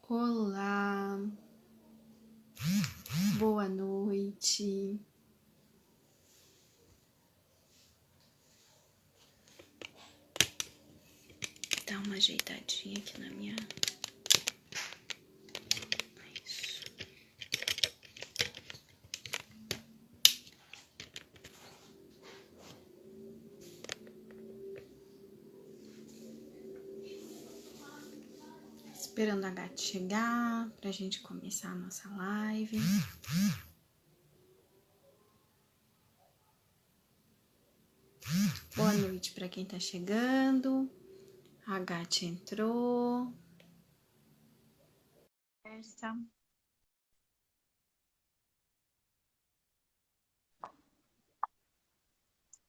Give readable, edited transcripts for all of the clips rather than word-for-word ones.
Olá, boa noite. Dá uma ajeitadinha aqui na minha... Isso. Esperando a gata chegar pra gente começar a nossa live. Boa noite para quem tá chegando. A gata entrou.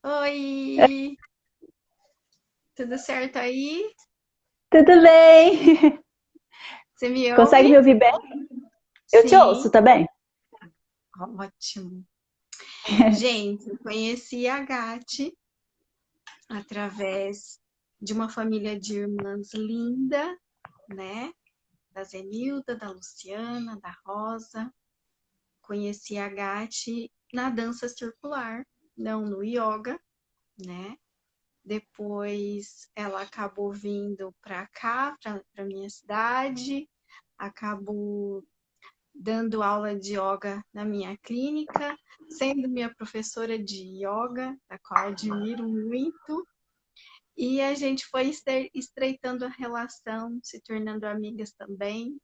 Oi! Tudo certo aí? Tudo bem? Você me Consegue ouve? me ouvir bem? Eu te ouço, Sim, tá bem? ótimo. Gente, eu conheci a Gati através de uma família de irmãs linda, né? Da Zenilda, da Luciana, da Rosa. Conheci a Gati na dança circular, não no yoga, né? Depois ela acabou vindo para cá, para minha cidade, acabou dando aula de yoga na minha clínica, sendo minha professora de yoga, da qual admiro muito. E a gente foi estreitando a relação, se tornando amigas também,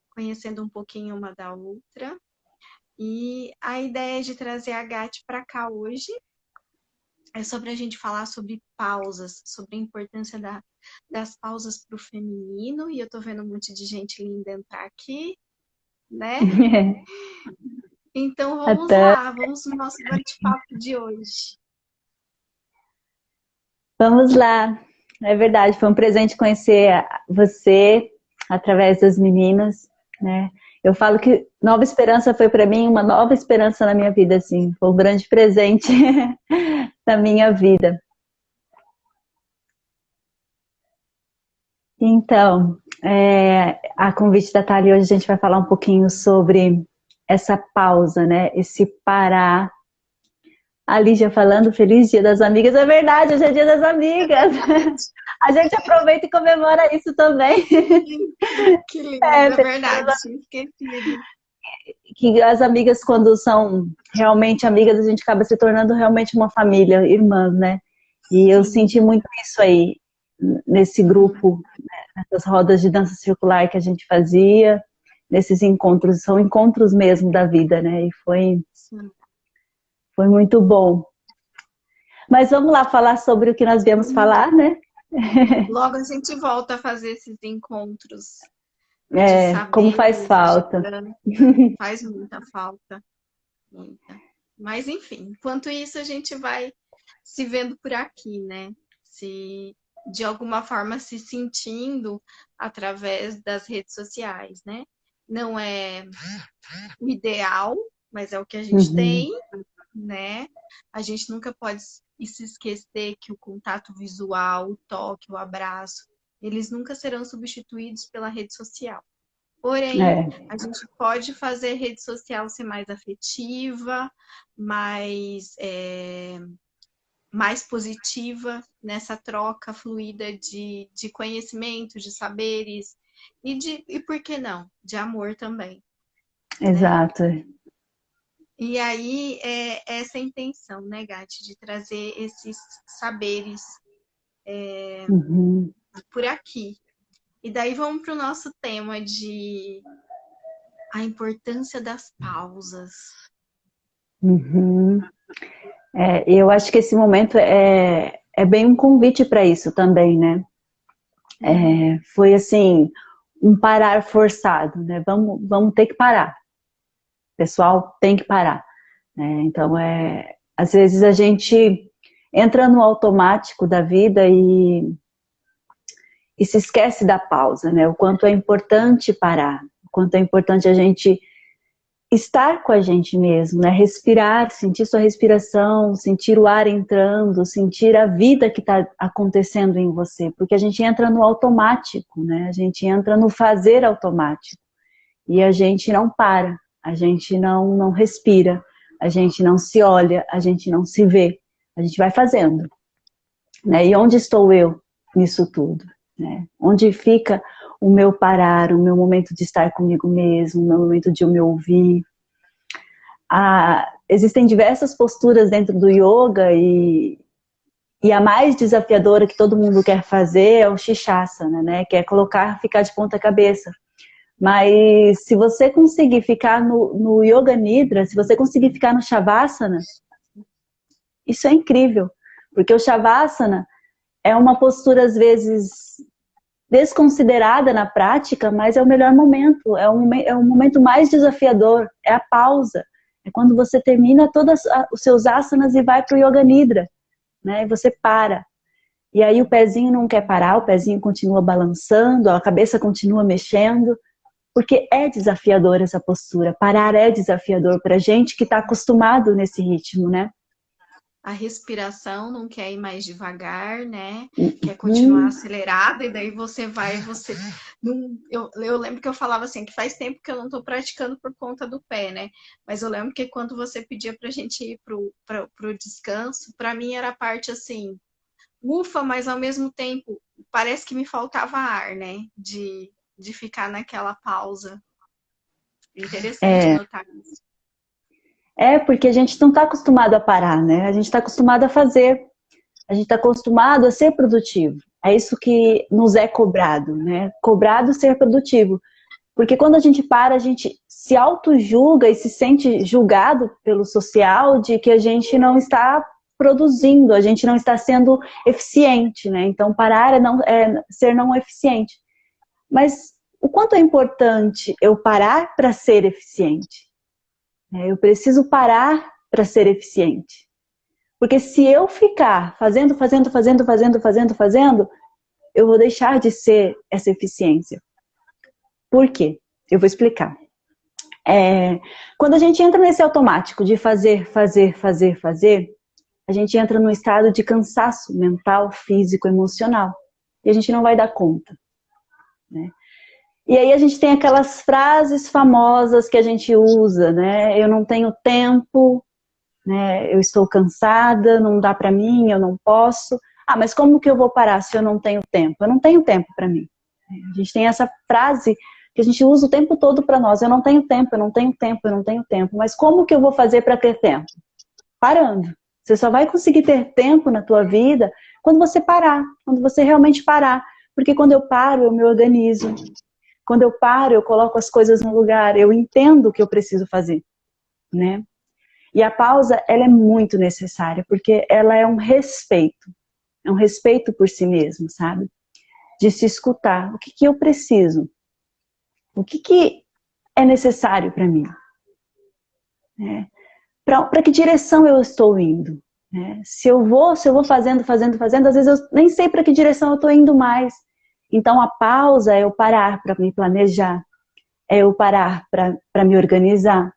conhecendo um pouquinho uma da outra. E a ideia de trazer a Gati para cá hoje é sobre a gente falar sobre pausas, sobre a importância das pausas para o feminino. E eu tô vendo um monte de gente linda entrar aqui, né? Então vamos Até. lá, vamos no nosso bate-papo de hoje. Vamos lá. É verdade, foi um presente conhecer você através das meninas, né? Eu falo que Nova Esperança foi para mim uma nova esperança na minha vida, assim. Foi um grande presente na minha vida. Então, a convite da Thalia, hoje a gente vai falar um pouquinho sobre essa pausa, né? Esse parar. A Lígia falando Feliz Dia das Amigas. É verdade, hoje é Dia das É Amigas. verdade. A gente aproveita e comemora isso também. Que lindo, é Feliz Dia verdade, das tinha esquecido. Que as amigas, quando são realmente amigas, a gente acaba se tornando realmente uma família, irmãs, né? E eu Sim. senti muito isso aí, nesse Uhum. grupo, nessas rodas de dança circular que a gente fazia, nesses encontros, são encontros mesmo da vida, né? E Sim. foi muito bom. Mas vamos lá falar sobre o que nós viemos falar, né? Logo a gente volta a fazer esses encontros de Como faz saberes, de falta. dança. Faz muita falta, muita. Mas enfim, enquanto isso a gente vai se vendo por aqui, né? Se de alguma forma se sentindo através das redes sociais, né? Não é o ideal, mas é o que a gente Uhum. tem, né? A gente nunca pode se esquecer que o contato visual, o toque, o abraço, eles nunca serão substituídos pela rede social. Porém, É, a gente pode fazer a rede social ser mais afetiva, mais, mais positiva nessa troca fluida de conhecimento, de saberes e por que não, de amor também, né? exato. E aí é essa a intenção, né, Gati, de trazer esses saberes Uhum. por aqui. E daí vamos para o nosso tema de a importância das pausas. Uhum. Eu acho que esse momento é bem um convite para isso também, né? Uhum. Foi assim, um parar forçado, né? Vamos ter que parar. O pessoal tem que parar, né? Então, às vezes a gente entra no automático da vida e se esquece da pausa, né? O quanto é importante parar, o quanto é importante a gente estar com a gente mesmo, né? Respirar, sentir sua respiração, sentir o ar entrando, sentir a vida que está acontecendo em você, porque a gente entra no automático, né? A gente entra no fazer automático e a gente não para, a gente não respira, a gente não se olha, a gente não se vê, a gente vai fazendo, né? E onde estou eu nisso tudo, né? Onde fica o meu parar, o meu momento de estar comigo mesmo, o meu momento de eu me ouvir. Existem diversas posturas dentro do yoga e a mais desafiadora que todo mundo quer fazer é o Shishasana, né? Que é ficar de ponta cabeça. Mas se você conseguir ficar no Yoga Nidra, se você conseguir ficar no Shavasana, isso é incrível. Porque o Shavasana é uma postura, às vezes, desconsiderada na prática, mas é o melhor momento, é o momento mais desafiador, é a pausa. É quando você termina todos os seus asanas e vai para o Yoga Nidra, né? E você para. E aí o pezinho não quer parar, o pezinho continua balançando, a cabeça continua mexendo, porque é desafiador essa postura. Parar é desafiador para gente que está acostumado nesse ritmo, né? A respiração não quer ir mais devagar, né? Quer continuar acelerada, e daí você vai, eu lembro que eu falava assim, que faz tempo que eu não estou praticando por conta do pé, né? Mas eu lembro que quando você pedia pra gente ir pro descanso, para mim era a parte assim, ufa, mas ao mesmo tempo parece que me faltava ar, né? De ficar naquela pausa. Interessante É, notar isso. porque a gente não está acostumado a parar, né? A gente está acostumado a fazer. A gente está acostumado a ser produtivo. É isso que nos é cobrado, né? Cobrado ser produtivo. Porque quando a gente para, a gente se auto-julga e se sente julgado pelo social de que a gente não está produzindo, a gente não está sendo eficiente, né? Então, parar é ser não eficiente. Mas o quanto é importante eu parar para ser eficiente? Eu preciso parar para ser eficiente. Porque se eu ficar fazendo, eu vou deixar de ser essa eficiência. Por quê? Eu vou explicar. Quando a gente entra nesse automático de fazer, a gente entra num estado de cansaço mental, físico, emocional. E a gente não vai dar conta, né? E aí a gente tem aquelas frases famosas que a gente usa, né? Eu não tenho tempo, né? Eu estou cansada, não dá para mim, eu não posso. Mas como que eu vou parar se eu não tenho tempo? Eu não tenho tempo para mim. A gente tem essa frase que a gente usa o tempo todo para nós. Eu não tenho tempo, eu não tenho tempo, eu não tenho tempo. Mas como que eu vou fazer para ter tempo? Parando. Você só vai conseguir ter tempo na tua vida quando você parar, quando você realmente parar. Porque quando eu paro, eu me organizo. Quando eu paro, eu coloco as coisas no lugar, eu entendo o que eu preciso fazer, né? E a pausa, ela é muito necessária, porque ela é um respeito por si mesmo, sabe? De se escutar. O que eu preciso? O que é necessário para mim? Para que direção eu estou indo? Se eu vou fazendo, às vezes eu nem sei para que direção eu estou indo mais. Então a pausa é eu parar para me planejar, é eu parar para me organizar,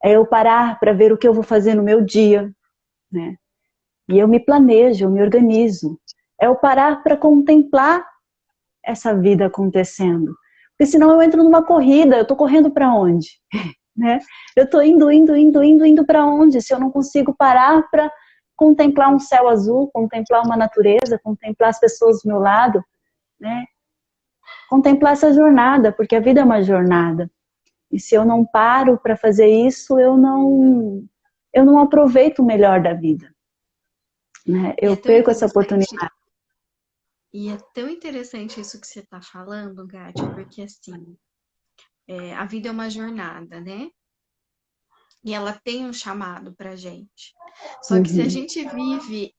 é eu parar para ver o que eu vou fazer no meu dia, né? E eu me planejo, eu me organizo. É eu parar para contemplar essa vida acontecendo. Porque senão eu entro numa corrida, eu estou correndo para onde? Né? Eu estou indo para onde? Se eu não consigo parar para contemplar um céu azul, contemplar uma natureza, contemplar as pessoas do meu lado, né? Contemplar essa jornada, porque a vida é uma jornada. E se eu não paro para fazer isso, eu não aproveito o melhor da vida, né? Eu perco essa oportunidade. E é tão interessante isso que você está falando, Gati, porque assim, a vida é uma jornada, né? E ela tem um chamado pra gente. Só que se a gente vive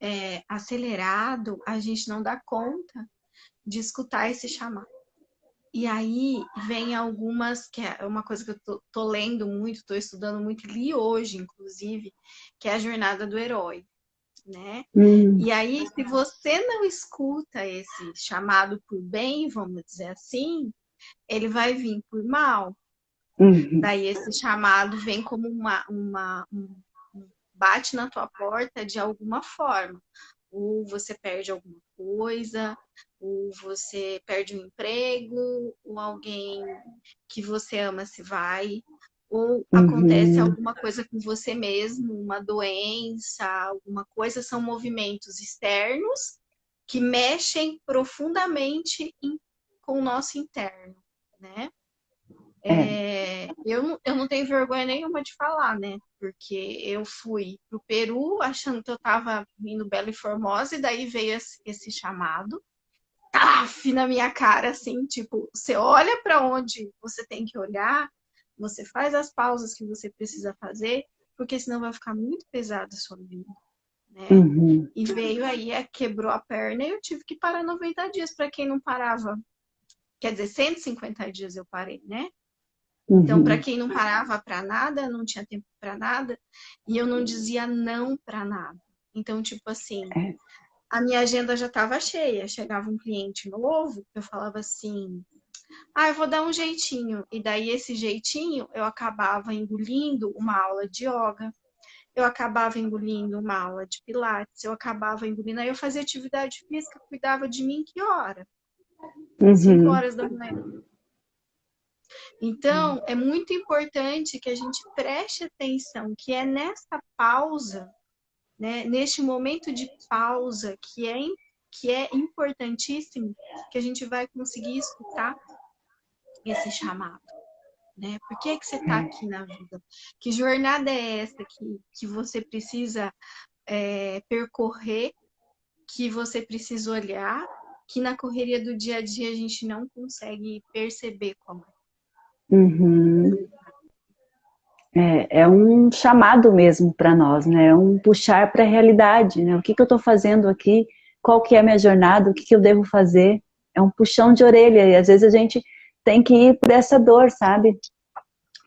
acelerado, a gente não dá conta de escutar esse chamado. E aí vem algumas, que é uma coisa que eu tô lendo muito, tô estudando muito, li hoje, inclusive, que é a jornada do herói, né? E aí, se você não escuta esse chamado por bem, vamos dizer assim, ele vai vir por mal, Uhum. Daí esse chamado vem como bate na tua porta de alguma forma. Ou você perde alguma coisa, ou você perde um emprego, ou alguém que você ama se vai, ou acontece Uhum. alguma coisa com você mesmo, uma doença, alguma coisa, são movimentos externos que mexem profundamente com o nosso interno, né? É. Eu não tenho vergonha nenhuma de falar, né? Porque eu fui pro Peru achando que eu tava vindo Bela e Formosa, e daí veio esse chamado, taf, na minha cara, assim, tipo, você olha para onde você tem que olhar, você faz as pausas que você precisa fazer, porque senão vai ficar muito pesado a sua vida, né? Uhum. E veio aí, quebrou a perna e eu tive que parar 90 dias. Para quem não parava, quer dizer, 150 dias eu parei, né? Então, para Uhum. quem não parava para nada, não tinha tempo para nada, e eu não dizia não para nada. Então, tipo assim, É. a minha agenda já estava cheia. Chegava um cliente novo, eu falava assim: ah, eu vou dar um jeitinho. E daí, esse jeitinho, eu acabava engolindo uma aula de yoga, eu acabava engolindo uma aula de pilates, eu acabava engolindo. Aí eu fazia atividade física, cuidava de mim, que hora? 5 Uhum. horas da manhã. Então, é muito importante que a gente preste atenção, que é nessa pausa, né, neste momento de pausa, que é importantíssimo, que a gente vai conseguir escutar esse chamado. Né? Por que você está aqui na vida? Que jornada é essa que você precisa percorrer, que você precisa olhar, que na correria do dia a dia a gente não consegue perceber como é. Uhum. É um chamado mesmo para nós, né? É um puxar para a realidade, né? O que eu estou fazendo aqui? Qual que é a minha jornada? O que eu devo fazer? É um puxão de orelha e às vezes a gente tem que ir por essa dor, sabe?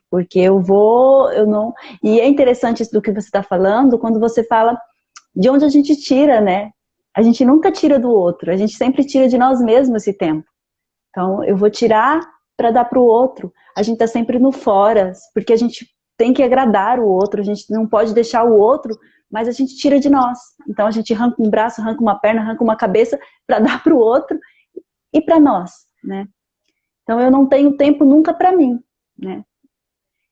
Porque eu não. E é interessante isso do que você está falando quando você fala de onde a gente tira, né? A gente nunca tira do outro, a gente sempre tira de nós mesmos esse tempo. Então, eu vou tirar para dar para o outro. A gente está sempre no fora, porque a gente tem que agradar o outro, a gente não pode deixar o outro, mas a gente tira de nós. Então, a gente arranca um braço, arranca uma perna, arranca uma cabeça para dar para o outro e para nós, né? Então, eu não tenho tempo nunca para mim, né?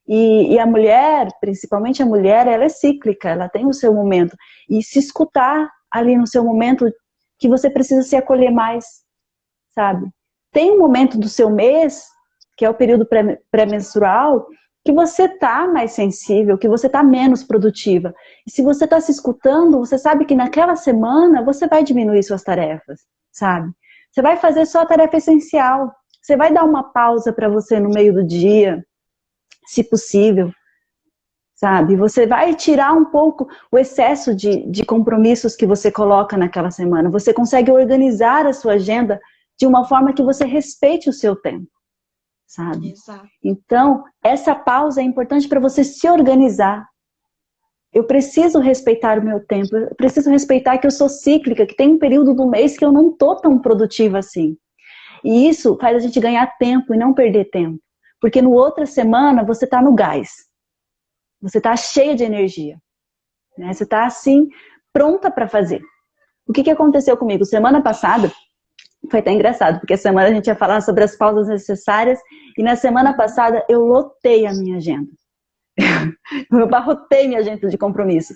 E a mulher, principalmente a mulher, ela é cíclica, ela tem o seu momento. E se escutar ali no seu momento que você precisa se acolher mais, sabe? Tem um momento do seu mês, que é o período pré-menstrual, que você tá mais sensível, que você tá menos produtiva. E se você tá se escutando, você sabe que naquela semana você vai diminuir suas tarefas, sabe? Você vai fazer só a tarefa essencial. Você vai dar uma pausa para você no meio do dia, se possível, sabe? Você vai tirar um pouco o excesso de compromissos que você coloca naquela semana. Você consegue organizar a sua agenda de uma forma que você respeite o seu tempo, sabe? Exato. Então, essa pausa é importante para você se organizar. Eu preciso respeitar o meu tempo, eu preciso respeitar que eu sou cíclica, que tem um período do mês que eu não tô tão produtiva assim. E isso faz a gente ganhar tempo e não perder tempo. Porque no outra semana você tá no gás. Você tá cheia de energia. Né? Você tá assim, pronta para fazer. O que aconteceu comigo? Semana passada, foi até engraçado, porque semana a gente ia falar sobre as pausas necessárias, e na semana passada eu lotei a minha agenda. Eu abarrotei minha agenda de compromisso.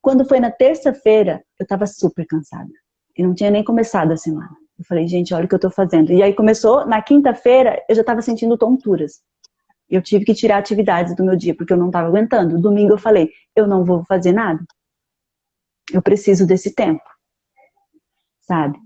Quando foi na terça-feira, eu estava super cansada. E não tinha nem começado a semana. Eu falei, gente, olha o que eu tô fazendo. E aí começou, na quinta-feira, eu já estava sentindo tonturas. Eu tive que tirar atividades do meu dia, porque eu não estava aguentando. Domingo eu falei, eu não vou fazer nada. Eu preciso desse tempo. Sabe?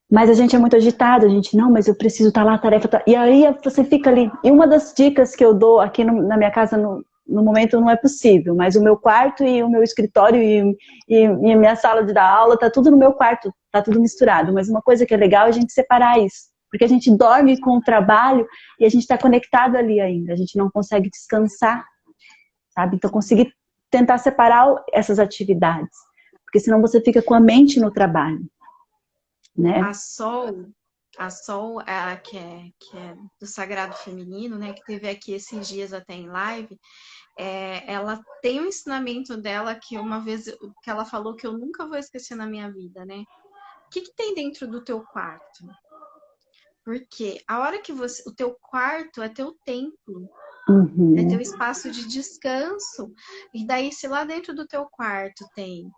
Mas a gente é muito agitado, a gente, não, mas eu preciso estar lá, a tarefa tá... E aí você fica ali. E uma das dicas que eu dou aqui na minha casa, no momento não é possível, mas o meu quarto e o meu escritório e a minha sala de dar aula, tá tudo no meu quarto, tá tudo misturado. Mas uma coisa que é legal é a gente separar isso. Porque a gente dorme com o trabalho e a gente está conectado ali ainda, a gente não consegue descansar, sabe? Então conseguir tentar separar essas atividades, porque senão você fica com a mente no trabalho. Né? A Sol, A Sol, que é do Sagrado Feminino, né, que teve aqui esses dias até em live, ela tem um ensinamento dela que uma vez que ela falou que eu nunca vou esquecer na minha vida, né? O que tem dentro do teu quarto? Porque a hora que o teu quarto é teu templo, é teu Uhum. espaço de descanso. E daí, se lá dentro do teu quarto tem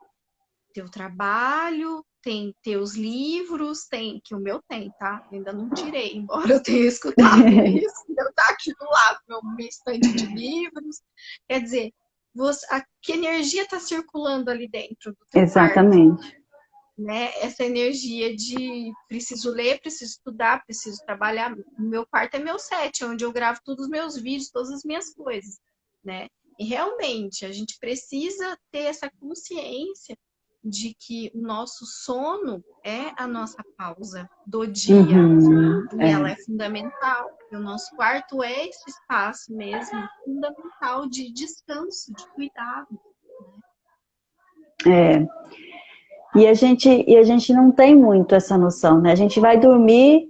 teu trabalho, tem teus livros, tem, que o meu tem, tá? Eu ainda não tirei, embora eu tenha escutado isso, eu tá aqui do lado, meu estante de livros. Quer dizer, que energia está circulando ali dentro do teu quarto? Exatamente. Né? Essa energia de preciso ler, preciso estudar, preciso trabalhar. O meu quarto é meu set, onde eu gravo todos os meus vídeos, todas as minhas coisas, né? E realmente a gente precisa ter essa consciência de que o nosso sono é a nossa pausa do dia Uhum. e ela é fundamental. E o nosso quarto é esse espaço mesmo fundamental de descanso, de cuidado. É. E a gente não tem muito essa noção, né? A gente vai dormir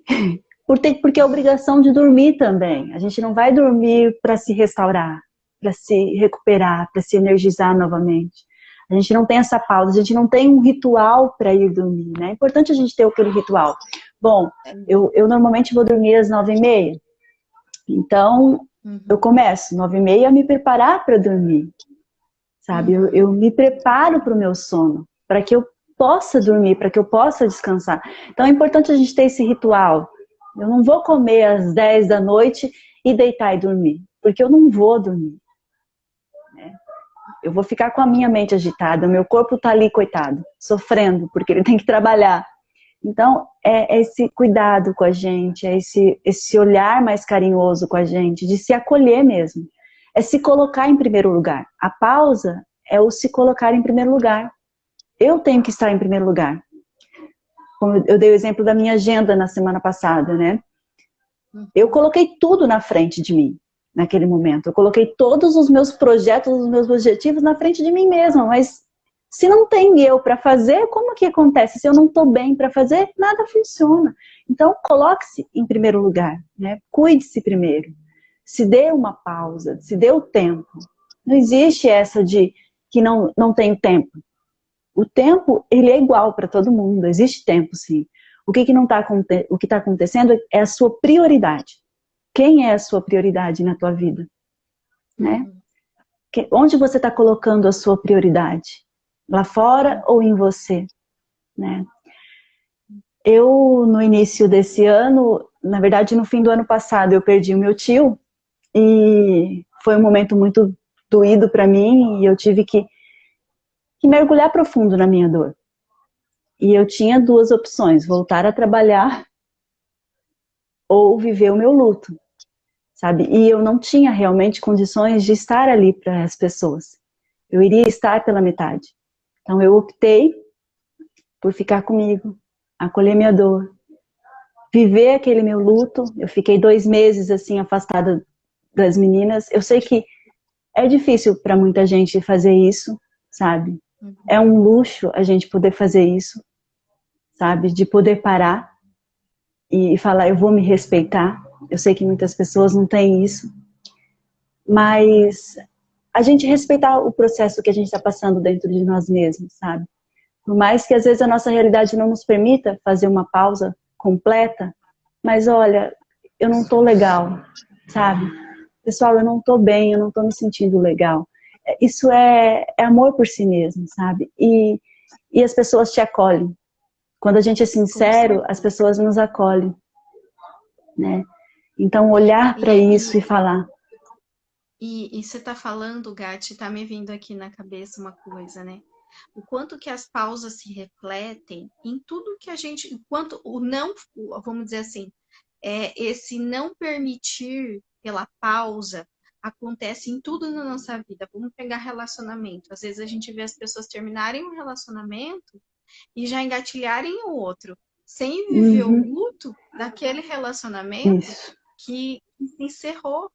porque é obrigação de dormir também. A gente não vai dormir para se restaurar, para se recuperar, para se energizar novamente. A gente não tem essa pausa, a gente não tem um ritual para ir dormir, né? É importante a gente ter aquele ritual. Bom, eu normalmente vou dormir às 9h30, então eu Uhum, começo 9h30 a me preparar para dormir, sabe? Eu uhum, me preparo para o meu sono, para que eu possa dormir, para que eu possa descansar. Então é importante a gente ter esse ritual. Eu não vou comer às 10 da noite e deitar e dormir, porque eu não vou dormir. Eu vou ficar com a minha mente agitada, meu corpo está ali, coitado, sofrendo, porque ele tem que trabalhar. Então, é esse cuidado com a gente, é esse olhar mais carinhoso com a gente, de se acolher mesmo. É se colocar em primeiro lugar. A pausa é o se colocar em primeiro lugar. Eu tenho que estar em primeiro lugar. Como eu dei o exemplo da minha agenda na semana passada, né? Eu uhum. coloquei tudo na frente de mim, naquele momento. Eu coloquei todos os meus projetos, os meus objetivos na frente de mim mesma, mas se não tem eu para fazer, como que acontece? Se eu não estou bem para fazer, nada funciona. Então, coloque-se em primeiro lugar, né? Cuide-se primeiro. Se dê uma pausa, se dê o tempo. Não existe essa de que não tem tempo. O tempo, ele é igual para todo mundo, existe tempo sim. O que não tá, o que está acontecendo é a sua prioridade. Quem é a sua prioridade na tua vida? Né? Uhum. Onde você está colocando a sua prioridade? Lá fora ou em você? Né? Eu, no início desse ano, na verdade, no fim do ano passado, eu perdi o meu tio e foi um momento muito doído para mim e eu tive que mergulhar profundo na minha dor. E eu tinha duas opções: voltar a trabalhar ou viver o meu luto, sabe? E eu não tinha realmente condições de estar ali para as pessoas. Eu iria estar pela metade. Então eu optei por ficar comigo, acolher minha dor, viver aquele meu luto. Eu fiquei 2 meses assim afastada das meninas. Eu sei que é difícil para muita gente fazer isso, sabe? É Uhum. um luxo a gente poder fazer isso, sabe? De poder parar e falar, eu vou me respeitar. Eu sei que muitas pessoas não têm isso, mas a gente respeitar o processo que a gente está passando dentro de nós mesmos, sabe? Por mais que às vezes a nossa realidade não nos permita fazer uma pausa completa, mas olha, eu não tô legal, sabe? Pessoal, eu não tô bem, eu não tô me sentindo legal. Isso é amor por si mesmo, sabe? E as pessoas te acolhem. Quando a gente é Com sincero, as certeza. pessoas nos acolhem, né? Então, olhar para E, isso e, e falar, e você tá falando, Gati, tá me vindo aqui na cabeça uma coisa, né? O quanto que as pausas se refletem em tudo que a gente, enquanto o não, vamos dizer assim, esse não permitir pela pausa acontece em tudo na nossa vida. Vamos pegar relacionamento. Às vezes a gente vê as pessoas terminarem um relacionamento e já engatilharem o outro, sem viver o uhum, luto daquele relacionamento isso, que se encerrou,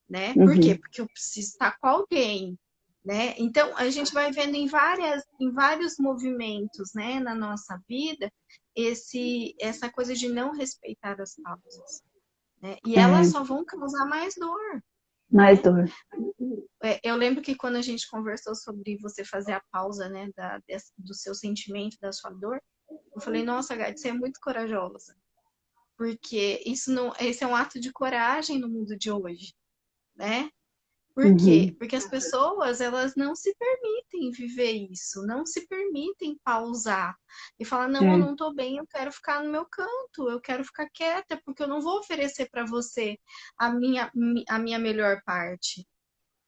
né? Por quê? uhum, Porque eu preciso estar com alguém, né? Então a gente vai vendo em vários movimentos, né, na nossa vida, essa coisa de não respeitar as pausas, né? E elas só vão causar mais dor. Mais dor. Eu lembro que quando a gente conversou sobre você fazer a pausa, né, do seu sentimento, da sua dor, eu falei, nossa, Gade, você é muito corajosa. Porque esse é um ato de coragem no mundo de hoje, né? Por quê? Porque as pessoas, elas não se permitem viver isso, não se permitem pausar e falar, não, eu não tô bem, eu quero ficar no meu canto, eu quero ficar quieta, porque eu não vou oferecer para você a minha melhor parte.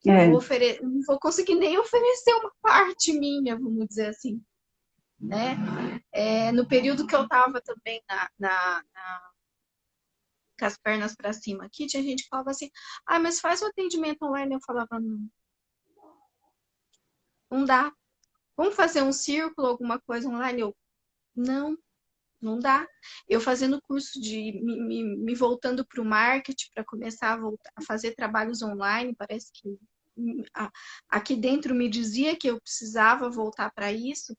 Não vou conseguir nem oferecer uma parte minha, vamos dizer assim, né? No período que eu tava também com as pernas para cima aqui, tinha gente que falava assim, mas faz o atendimento online. Eu falava, não dá. Vamos fazer um círculo, alguma coisa online? Eu, não dá. Eu fazendo curso de me voltando para o marketing para começar a fazer trabalhos online, parece que aqui dentro me dizia que eu precisava voltar para isso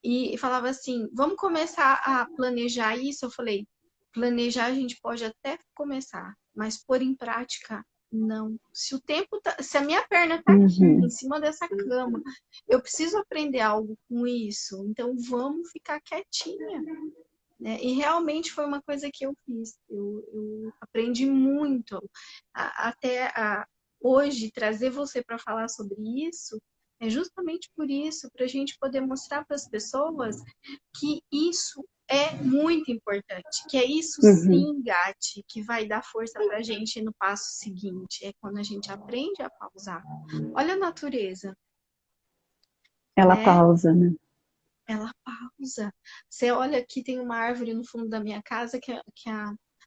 e falava assim, vamos começar a planejar isso. Eu falei, planejar a gente pode até começar, mas pôr em prática não. Se a minha perna tá aqui em cima dessa cama, eu preciso aprender algo com isso, então vamos ficar quietinha, né? E realmente foi uma coisa que eu fiz. Eu aprendi muito hoje trazer você para falar sobre isso. É justamente por isso, para a gente poder mostrar para as pessoas que isso é muito importante, que é isso sim, Gati, que vai dar força para a gente no passo seguinte. É quando a gente aprende a pausar. Olha a natureza. Ela pausa, né? Ela pausa. Você olha aqui, tem uma árvore no fundo da minha casa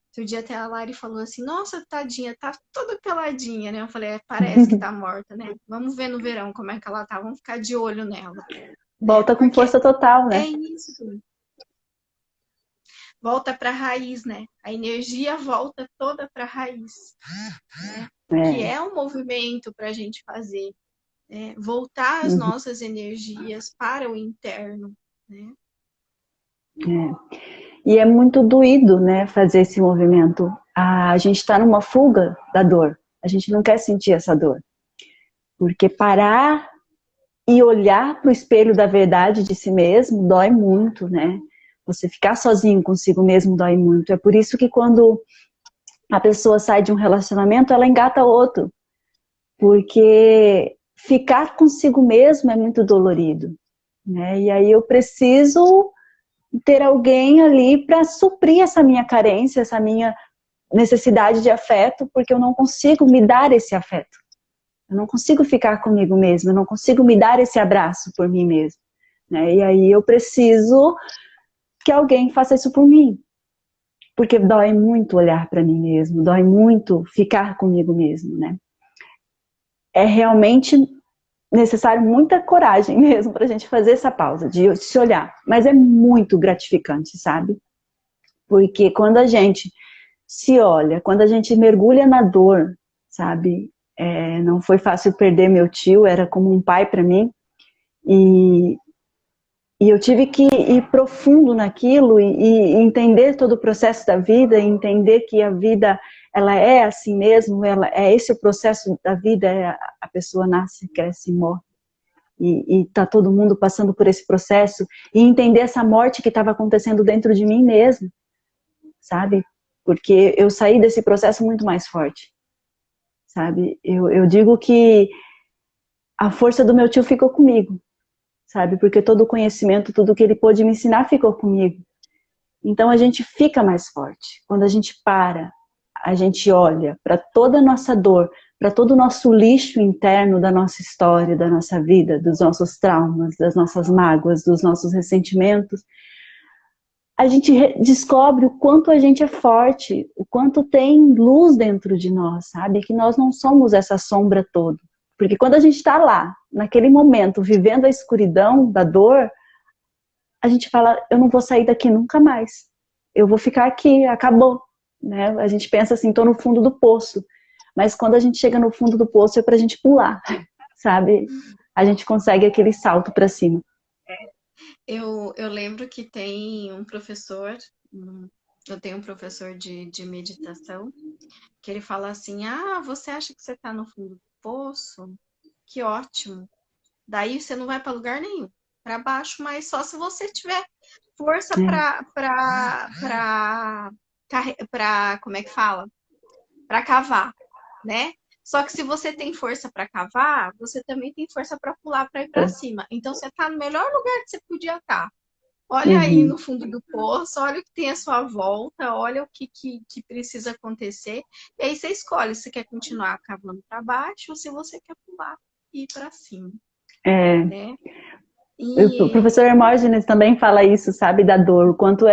outro dia até a Lari falou assim, nossa, tadinha, tá toda peladinha, né? Eu falei, parece que tá morta, né? Vamos ver no verão como é que ela tá, vamos ficar de olho nela. Volta com força total, né? É isso. Volta pra raiz, né? A energia volta toda pra raiz. Né? Que é um movimento pra gente fazer. Né? Voltar as nossas energias para o interno, né? E é muito doído, né, fazer esse movimento. A gente está numa fuga da dor. A gente não quer sentir essa dor. Porque parar e olhar para o espelho da verdade de si mesmo dói muito, né? Você ficar sozinho consigo mesmo dói muito. É por isso que quando a pessoa sai de um relacionamento, ela engata outro. Porque ficar consigo mesmo é muito dolorido, né? E aí eu preciso ter alguém ali para suprir essa minha carência, essa minha necessidade de afeto, porque eu não consigo me dar esse afeto. Eu não consigo ficar comigo mesma, eu não consigo me dar esse abraço por mim mesma, né? E aí eu preciso que alguém faça isso por mim. Porque dói muito olhar para mim mesmo, dói muito ficar comigo mesmo, né? É realmente necessário muita coragem mesmo para a gente fazer essa pausa, de se olhar. Mas é muito gratificante, sabe? Porque quando a gente se olha, quando a gente mergulha na dor, sabe? Não foi fácil perder meu tio, era como um pai para mim. E eu tive que ir profundo naquilo e entender todo o processo da vida, entender que a vida, ela é assim mesmo, ela é esse o processo da vida, a pessoa nasce, cresce e morre. E tá todo mundo passando por esse processo, e entender essa morte que estava acontecendo dentro de mim mesmo, sabe? Porque eu saí desse processo muito mais forte, sabe? Eu digo que a força do meu tio ficou comigo, sabe? Porque todo o conhecimento, tudo que ele pôde me ensinar ficou comigo. Então a gente fica mais forte. Quando a gente para, a gente olha para toda a nossa dor, para todo o nosso lixo interno da nossa história, da nossa vida, dos nossos traumas, das nossas mágoas, dos nossos ressentimentos, a gente descobre o quanto a gente é forte, o quanto tem luz dentro de nós, sabe? Que nós não somos essa sombra toda. Porque quando a gente está lá, naquele momento, vivendo a escuridão da dor, a gente fala, eu não vou sair daqui nunca mais. Eu vou ficar aqui, acabou. Né? A gente pensa assim, estou no fundo do poço. Mas quando a gente chega no fundo do poço é pra gente pular, sabe? A gente consegue aquele salto para cima. Eu lembro que tem um professor, eu tenho um professor de meditação, que ele fala assim: ah, você acha que você está no fundo do poço? Que ótimo. Daí você não vai para lugar nenhum, para baixo, mas só se você tiver força É, para como é que fala? Para cavar, né? Só que se você tem força para cavar, você também tem força para pular, para ir para cima. Então você está no melhor lugar que você podia estar. Olha aí uhum. no fundo do poço, olha o que tem à sua volta, olha o que precisa acontecer. E aí você escolhe se quer continuar cavando para baixo ou se você quer pular e ir para cima, É, né? o E professor Hermógenes também fala isso, sabe, da dor, o quanto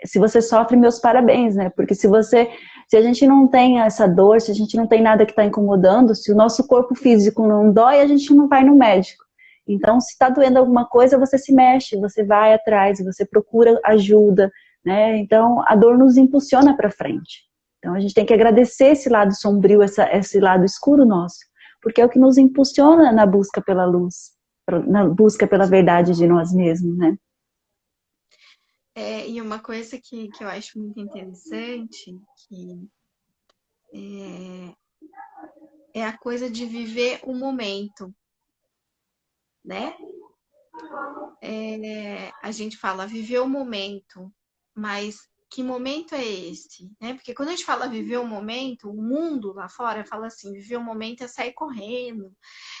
se você sofre, meus parabéns, né? Porque se a gente não tem essa dor, se a gente não tem nada que está incomodando, se o nosso corpo físico não dói, a gente não vai no médico. Então, se está doendo alguma coisa, você se mexe, você vai atrás, você procura ajuda, né? Então, a dor nos impulsiona para frente. Então, a gente tem que agradecer esse lado sombrio, esse lado escuro nosso, porque é o que nos impulsiona na busca pela luz, na busca pela verdade de nós mesmos, né? e uma coisa que eu acho muito interessante, que é a coisa de viver o momento, né? A gente fala viver o momento, mas que momento é esse, né? Porque quando a gente fala viver o momento, o mundo lá fora fala assim, viver o momento é sair correndo,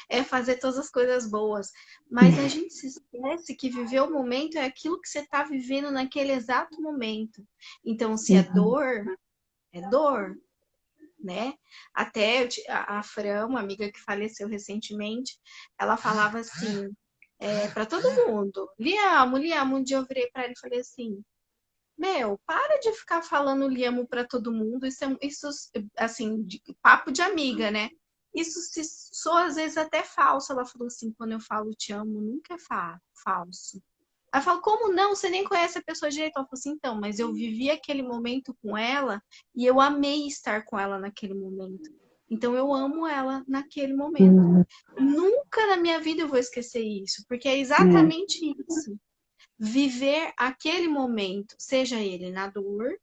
é fazer todas as coisas boas. Mas a gente se esquece que viver o momento é aquilo que você está vivendo naquele exato momento. Então, se Uhum. é dor, né? Até a Fran, uma amiga que faleceu recentemente, ela falava assim, para todo mundo, Liamo, Liamo, um dia eu virei para ele e falei assim, meu, para de ficar falando Liamo para todo mundo, isso assim, papo de amiga, né? Isso se soa às vezes até falso. Ela falou assim, quando eu falo te amo, nunca é falso. Aí eu falo, como não? Você nem conhece a pessoa direito. Ela falou assim, então, mas eu vivi aquele momento com ela e eu amei estar com ela naquele momento. Então eu amo ela naquele momento. Uhum. Nunca na minha vida eu vou esquecer isso, porque é É. exatamente isso. Viver aquele momento, seja ele na dor,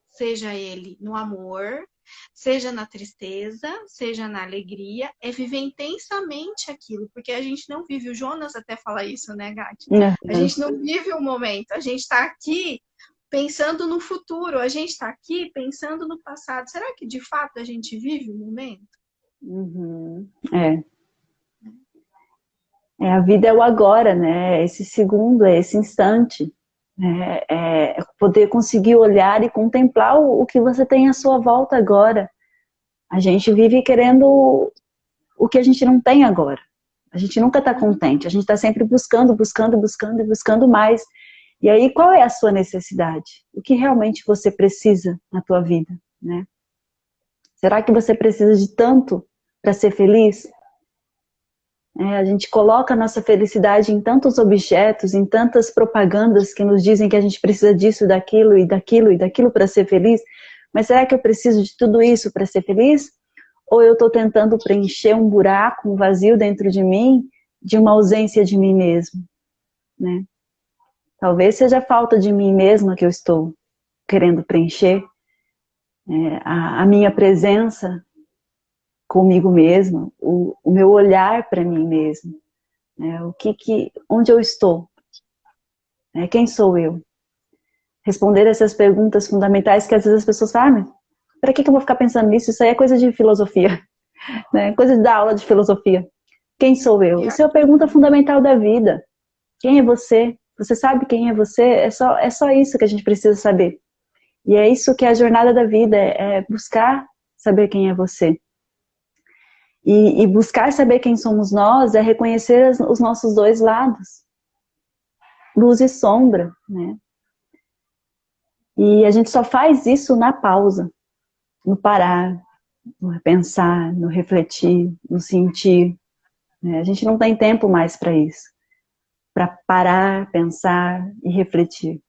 seja ele no amor, seja na tristeza, seja na alegria, é viver intensamente aquilo, porque a gente não vive, o Jonas até fala isso, né, Gati? A Uhum. gente não vive o momento, a gente está aqui pensando no futuro, a gente está aqui pensando no passado. Será que de fato a gente vive o momento? Uhum. A vida é o agora, né? É esse segundo, é esse instante. É poder conseguir olhar e contemplar o que você tem à sua volta agora. A gente vive querendo o que a gente não tem agora. A gente nunca está contente. A gente está sempre buscando, buscando, buscando e buscando mais. E aí, qual é a sua necessidade? O que realmente você precisa na tua vida, né? Será que você precisa de tanto para ser feliz? A gente coloca a nossa felicidade em tantos objetos, em tantas propagandas que nos dizem que a gente precisa disso, daquilo e daquilo e daquilo para ser feliz. Mas será que eu preciso de tudo isso para ser feliz? Ou eu estou tentando preencher um buraco, um vazio dentro de mim, de uma ausência de mim mesmo, né? Talvez seja a falta de mim mesma que eu estou querendo preencher, a minha presença comigo mesma, o meu olhar para mim mesmo, né? Onde eu estou, né? Quem sou eu? Responder essas perguntas fundamentais que às vezes as pessoas falam, para que eu vou ficar pensando nisso? Isso aí é coisa de filosofia, né? Coisa da aula de filosofia. Quem sou eu? Pior Isso é a que pergunta não. fundamental da vida. Quem é você? Você sabe quem é você? É só isso que a gente precisa saber. E é isso que é a jornada da vida, é buscar saber quem é você. E buscar saber quem somos nós é reconhecer os nossos dois lados, luz e sombra, né? E a gente só faz isso na pausa, no parar, no pensar, no refletir, no sentir, né? A gente não tem tempo mais para isso, para parar, pensar e refletir,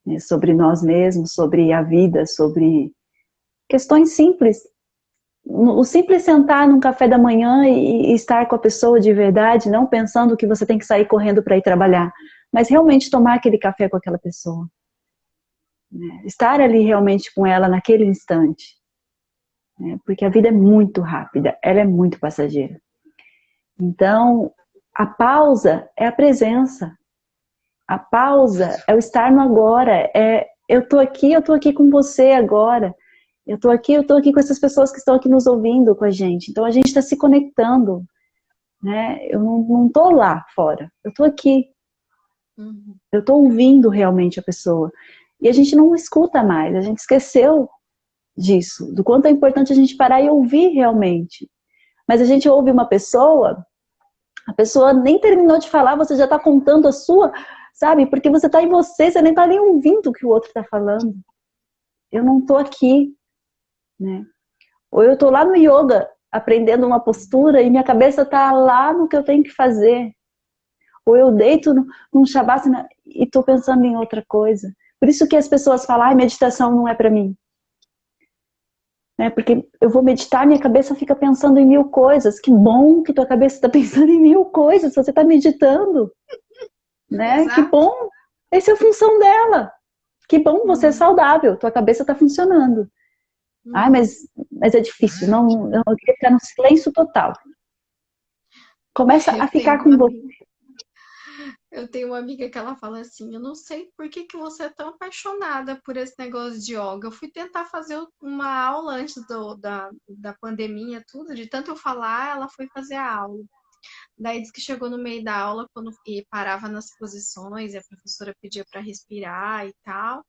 né? Sobre nós mesmos, sobre a vida, sobre questões simples o simples sentar num café da manhã e estar com a pessoa de verdade, não pensando que você tem que sair correndo para ir trabalhar, mas realmente tomar aquele café com aquela pessoa, né? Estar ali realmente com ela naquele instante, né? Porque a vida é muito rápida, ela é muito passageira. Então, a pausa é a presença. A pausa é o estar no agora. Eu tô aqui com você agora. Eu tô aqui com essas pessoas que estão aqui nos ouvindo com a gente. Então a gente está se conectando, né? Eu não tô lá fora. Eu tô aqui. Uhum. Eu tô ouvindo realmente a pessoa. E a gente não escuta mais. A gente esqueceu disso. Do quanto é importante a gente parar e ouvir realmente. Mas a gente ouve uma pessoa, a pessoa nem terminou de falar, você já está contando a sua, sabe? Porque você está em você, você nem está nem ouvindo o que o outro está falando. Eu não estou aqui, né? Ou eu estou lá no yoga, aprendendo uma postura e minha cabeça está lá no que eu tenho que fazer. Ou eu deito num shavasana e estou pensando em outra coisa. Por isso que as pessoas falam, meditação não é para mim. Né? Porque eu vou meditar, minha cabeça fica pensando em 1000 coisas. Que bom que tua cabeça está pensando em 1000 coisas, você está meditando. Né? Que Exato. bom, essa é a função dela. Que bom, você é saudável, tua cabeça está funcionando. Uhum. Mas é difícil, não, eu queria ficar no silêncio total. Começa a ficar com você. Eu tenho uma amiga que ela fala assim, eu não sei por que que você é tão apaixonada por esse negócio de yoga. Eu fui tentar fazer uma aula antes da pandemia, tudo, de tanto eu falar, ela foi fazer a aula. Daí disse que chegou no meio da aula quando e parava nas posições, e a professora pedia para respirar e tal.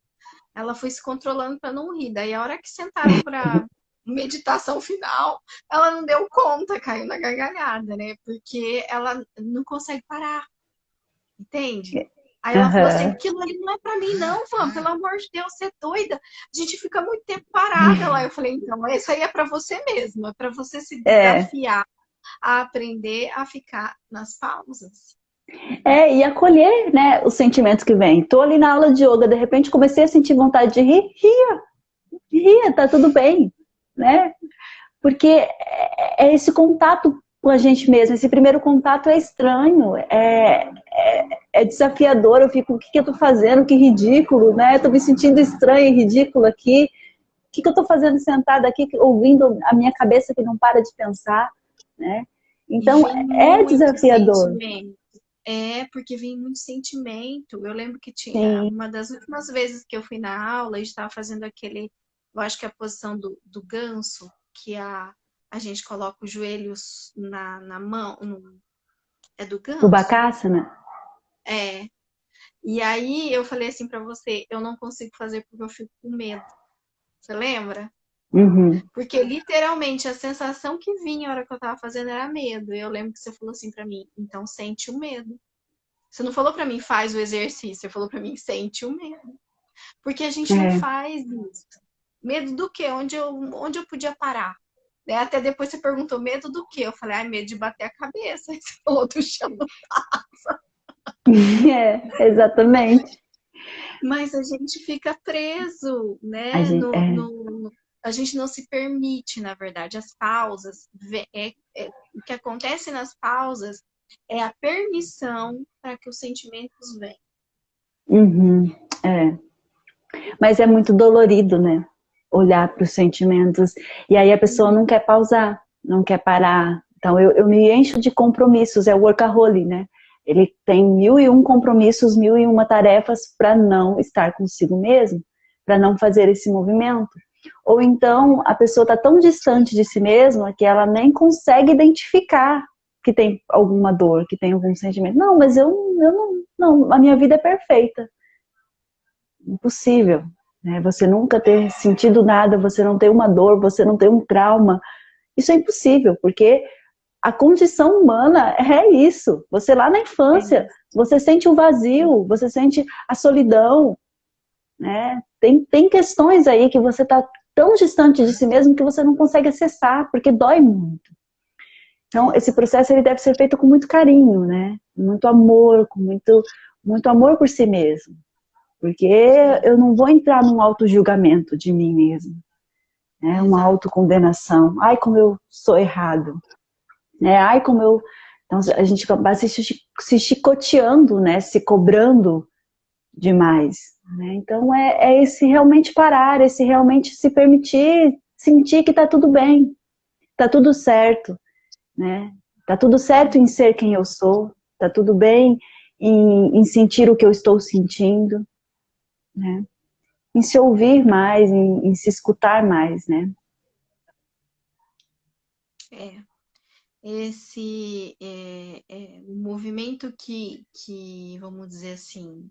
Ela foi se controlando para não rir. Daí a hora que sentaram para meditação final, ela não deu conta, caiu na gargalhada, né? Porque ela não consegue parar. Entende? Aí ela falou assim, Uhum. aquilo ali não é pra mim não, Van, pelo amor de Deus, você é doida. A gente fica muito tempo parada lá. Eu falei, então, isso aí é pra você mesmo, é pra você se É, desafiar a aprender a ficar nas pausas. e acolher, né, os sentimentos que vêm. Tô ali na aula de yoga, de repente comecei a sentir vontade de rir, ria, tá tudo bem, né? Porque é esse contato com a gente mesmo. Esse primeiro contato é estranho, é desafiador. Eu fico, o que eu tô fazendo? Que ridículo, né? Eu tô me sentindo estranha e ridícula aqui. O que eu tô fazendo sentada aqui, ouvindo a minha cabeça que não para de pensar, né? E Então, vem é muito desafiador. sentimento. É, porque vem muito sentimento. Eu lembro que tinha Sim, uma das últimas vezes que eu fui na aula, a gente estava fazendo aquele, eu acho que é a posição do ganso, que a gente coloca os joelhos na mão. É do o ganso? Bakasana. É. E aí eu falei assim pra você, eu não consigo fazer porque eu fico com medo. Você lembra? Uhum. Porque literalmente a sensação que vinha na hora que eu tava fazendo era medo. E eu lembro que você falou assim pra mim, então sente o medo. Você não falou pra mim faz o exercício, você falou pra mim sente o medo. Porque a gente não É. faz isso. Medo do quê? Onde eu podia parar? Né? Até depois você perguntou medo do quê? Eu falei, medo de bater a cabeça. Aí você falou do chão. Exatamente. Mas a gente fica preso, A né? gente, A gente não se permite, na verdade, as pausas. O que acontece nas pausas é a permissão para que os sentimentos venham. uhum, é. Mas é muito dolorido, né? Olhar para os sentimentos. E aí a pessoa não quer pausar, não quer parar. Então eu me encho de compromissos, é o workaholic, né? Ele tem 1001 compromissos, 1001 tarefas para não estar consigo mesmo, para não fazer esse movimento. Ou então a pessoa está tão distante de si mesma que ela nem consegue identificar que tem alguma dor, que tem algum sentimento. Não, mas eu não, a minha vida é perfeita. Impossível, né? Você nunca ter sentido nada, você não ter uma dor, você não ter um trauma. Isso é impossível, porque a condição humana é isso. Você lá na É infância, isso. você sente o vazio, você sente a solidão, né? Tem questões aí que você está tão distante de si mesmo que você não consegue acessar, porque dói muito. Então, esse processo ele deve ser feito com muito carinho, né? Muito amor, com muito amor por si mesmo. Porque Sim. eu não vou entrar num auto-julgamento de mim mesmo. né? Uma Exato. autocondenação. Ai, como eu sou errado, né? Ai, como eu... Então a gente acaba se chicoteando, né? Se cobrando demais, né? Então é esse realmente parar, esse realmente se permitir sentir que tá tudo bem, tá tudo certo, né? Tá tudo certo em ser quem eu sou, tá tudo bem em sentir o que eu estou sentindo, né? Em se ouvir mais, em se escutar mais, né? É. Esse o movimento vamos dizer assim,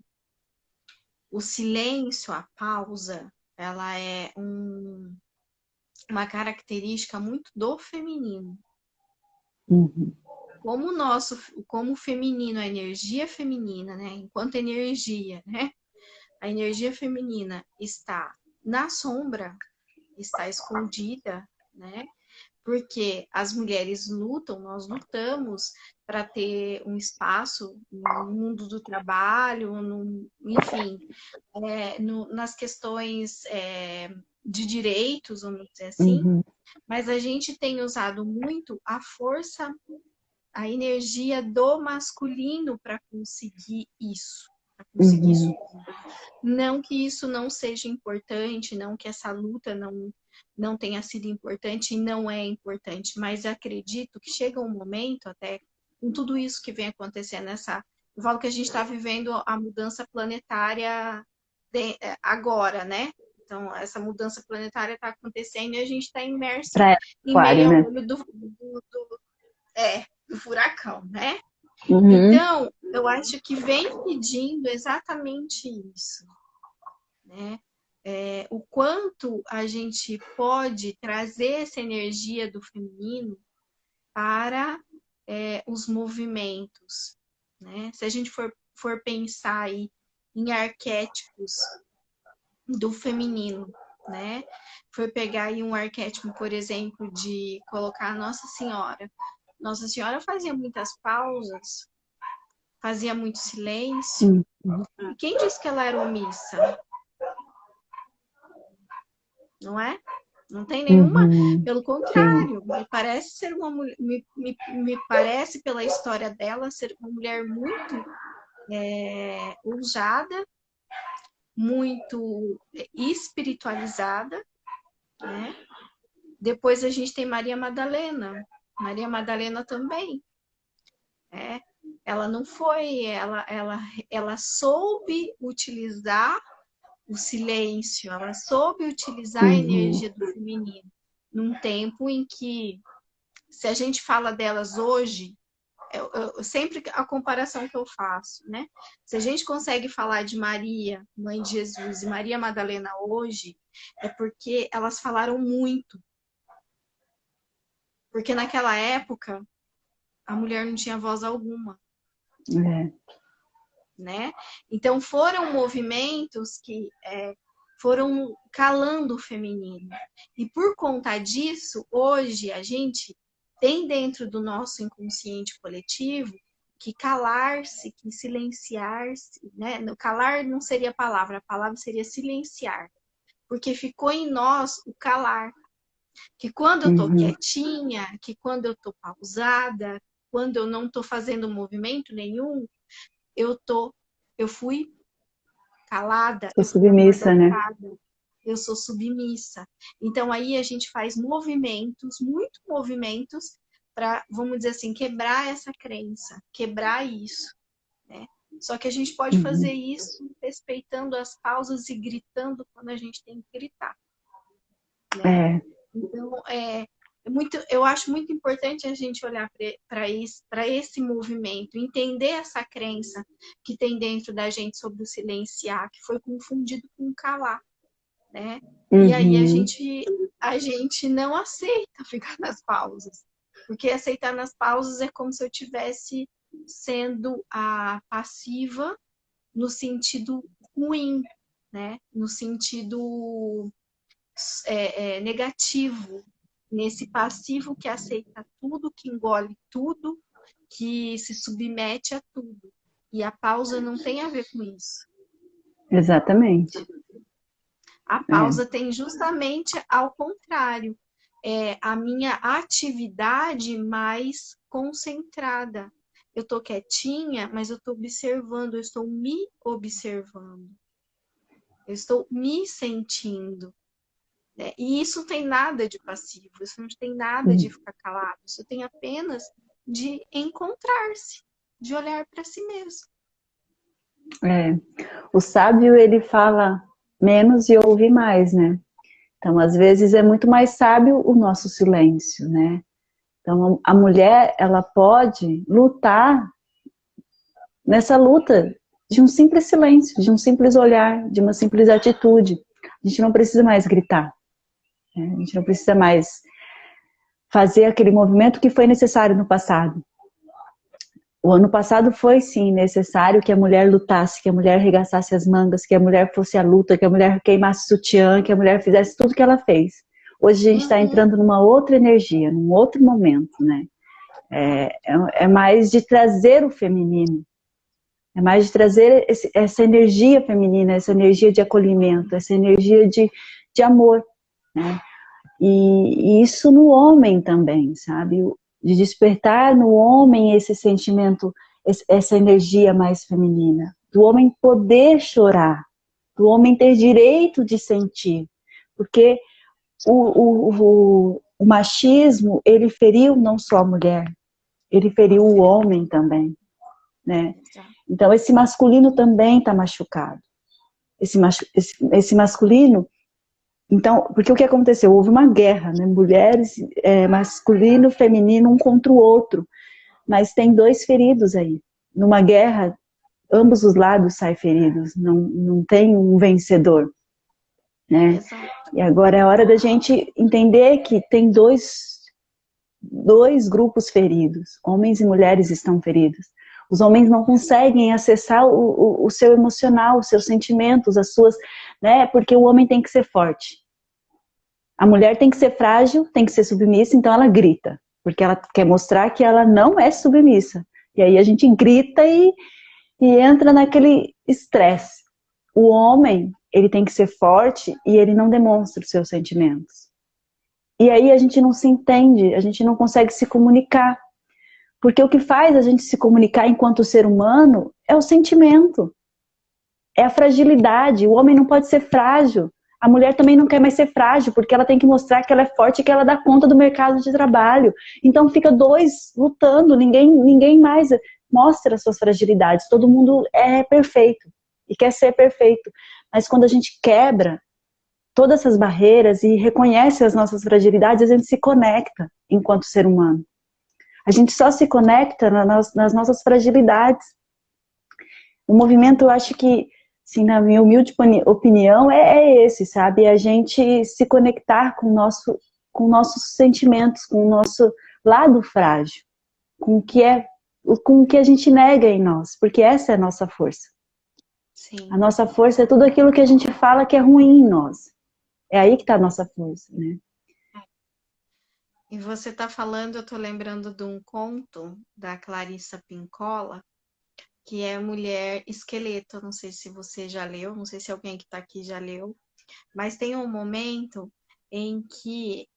o silêncio, a pausa, ela é uma característica muito do feminino. Uhum. Como o feminino, a energia feminina, né? Enquanto energia, né? A energia feminina está na sombra, está escondida, né? Porque as mulheres lutam, nós lutamos para ter um espaço no mundo do trabalho, enfim, nas questões de direitos, vamos dizer assim, Uhum. mas a gente tem usado muito a força, a energia do masculino para conseguir isso, para conseguir Uhum. isso. Não que isso não seja importante, não que essa luta não tenha sido importante e não é importante, mas acredito que chega um momento, até com tudo isso que vem acontecendo eu falo que a gente está vivendo a mudança planetária agora, né? Então, essa mudança planetária está acontecendo e a gente está imerso Para em meio aquário, ao né? olho do furacão, né? Uhum. Então, eu acho que vem pedindo exatamente isso, né? O quanto a gente pode trazer essa energia do feminino para os movimentos, né? Se a gente for pensar aí em arquétipos do feminino, né? For pegar aí um arquétipo, por exemplo, de colocar Nossa Senhora. Nossa Senhora fazia muitas pausas, fazia muito silêncio. Uhum. E quem disse que ela era omissa? Não é? Não tem nenhuma, Uhum. pelo Sim. contrário, me parece ser uma mulher, me parece pela história dela ser uma mulher muito ousada, muito espiritualizada, né? Depois a gente tem Maria Madalena. Maria Madalena também, né? Ela não foi, ela soube utilizar o silêncio, ela soube utilizar a Uhum. energia do feminino num tempo em que, se a gente fala delas hoje, sempre a comparação que eu faço, né? Se a gente consegue falar de Maria, mãe de Jesus, e Maria Madalena hoje, é porque elas falaram muito. Porque naquela época, a mulher não tinha voz alguma, É. né? Então foram movimentos que foram calando o feminino. E por conta disso, hoje a gente tem dentro do nosso inconsciente coletivo que calar-se, que silenciar-se, né? Calar não seria a palavra seria silenciar, porque ficou em nós o calar, que quando eu tô Uhum. quietinha, que quando eu tô pausada, quando eu não tô fazendo movimento nenhum, eu tô, eu fui calada, Sou eu fui submissa, né? amordaçada, eu sou submissa. Então aí a gente faz movimentos, muito movimentos, para, vamos dizer assim, quebrar essa crença, quebrar isso, né? Só que a gente pode fazer Uhum. isso respeitando as pausas e gritando quando a gente tem que gritar, né? É. Então, eu acho muito importante a gente olhar para esse movimento, entender essa crença que tem dentro da gente sobre o silenciar, que foi confundido com calar, né? E aí Uhum. a gente não aceita ficar nas pausas, porque aceitar nas pausas é como se eu tivesse sendo a passiva no sentido ruim, né? No sentido negativo, nesse passivo que aceita tudo, que engole tudo, que se submete a tudo. E a pausa não tem a ver com isso. Exatamente. A pausa tem justamente ao contrário. É a minha atividade mais concentrada. Eu estou quietinha, mas eu estou observando, eu estou me observando. Eu estou me sentindo. Né? E isso não tem nada de passivo, isso não tem nada de ficar calado, isso tem apenas de encontrar-se, de olhar para si mesmo. É. O sábio, ele fala menos e ouve mais, né? Então, às vezes, é muito mais sábio o nosso silêncio, né? Então, a mulher, ela pode lutar nessa luta de um simples silêncio, de um simples olhar, de uma simples atitude. A gente não precisa mais gritar, né? A gente não precisa mais fazer aquele movimento que foi necessário no passado. O ano passado foi, sim, necessário que a mulher lutasse, que a mulher arregaçasse as mangas, que a mulher fosse à luta, que a mulher queimasse sutiã, que a mulher fizesse tudo que ela fez. Hoje a gente está entrando numa outra energia, num outro momento, né? É mais de trazer o feminino, é mais de trazer essa energia feminina, essa energia de acolhimento, essa energia de amor, né? E isso no homem também, sabe? De despertar no homem esse sentimento, essa energia mais feminina. Do homem poder chorar, do homem ter direito de sentir. Porque o machismo, ele feriu não só a mulher, ele feriu o homem também, né? Então esse masculino também está machucado. Esse masculino. Então, porque o que aconteceu? Houve uma guerra, né? Mulheres, masculino, feminino, um contra o outro. Mas tem dois feridos aí. Numa guerra, ambos os lados saem feridos. Não tem um vencedor, né? Exato. E agora é hora da gente entender que tem dois grupos feridos. Homens e mulheres estão feridos. Os homens não conseguem acessar o seu emocional, os seus sentimentos, as suas, né? Porque o homem tem que ser forte. A mulher tem que ser frágil, tem que ser submissa, então ela grita, porque ela quer mostrar que ela não é submissa. E aí a gente grita e entra naquele estresse. O homem, ele tem que ser forte e ele não demonstra os seus sentimentos. E aí a gente não se entende, a gente não consegue se comunicar. Porque o que faz a gente se comunicar enquanto ser humano é o sentimento. É a fragilidade. O homem não pode ser frágil. A mulher também não quer mais ser frágil, porque ela tem que mostrar que ela é forte e que ela dá conta do mercado de trabalho. Então fica dois lutando, ninguém mais mostra suas fragilidades. Todo mundo é perfeito e quer ser perfeito. Mas quando a gente quebra todas essas barreiras e reconhece as nossas fragilidades, a gente se conecta enquanto ser humano. A gente só se conecta nas nossas fragilidades. O movimento, eu acho que, assim, na minha humilde opinião, é esse, sabe? É a gente se conectar com nossos sentimentos, com o nosso lado frágil, com o que a gente nega em nós, porque essa é a nossa força. Sim. A nossa força é tudo aquilo que a gente fala que é ruim em nós. É aí que está a nossa força, né? E você está falando, eu estou lembrando de um conto da Clarissa Pincola, que é Mulher Esqueleto. Não sei se você já leu, não sei se alguém que está aqui já leu, mas tem um momento em que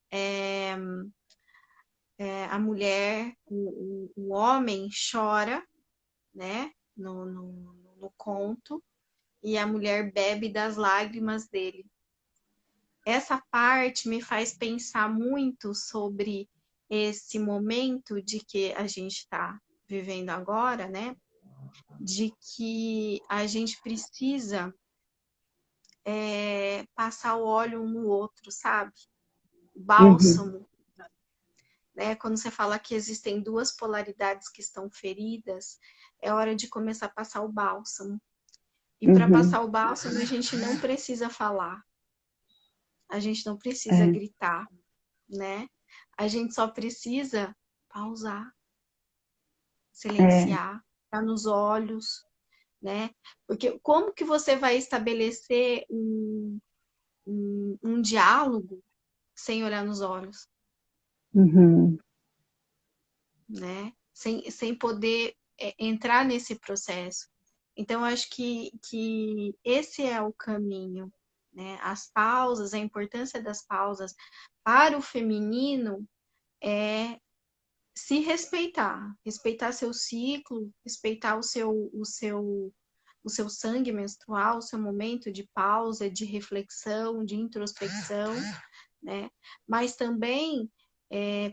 a mulher, o homem chora, né, no conto, e a mulher bebe das lágrimas dele. Essa parte me faz pensar muito sobre esse momento de que a gente está vivendo agora, né? De que a gente precisa passar o óleo um no outro, sabe? Bálsamo, né? Quando você fala que existem duas polaridades que estão feridas, é hora de começar a passar o bálsamo. E para passar o bálsamo, a gente não precisa falar, a gente não precisa gritar, né? A gente só precisa pausar, silenciar, ficar nos olhos, né? Porque como que você vai estabelecer um diálogo sem olhar nos olhos, né? Sem poder entrar nesse processo. Então, acho que esse é o caminho, né? As pausas, a importância das pausas para o feminino é se respeitar, respeitar seu ciclo, respeitar o seu sangue menstrual, o seu momento de pausa, de reflexão, de introspecção, né? Mas também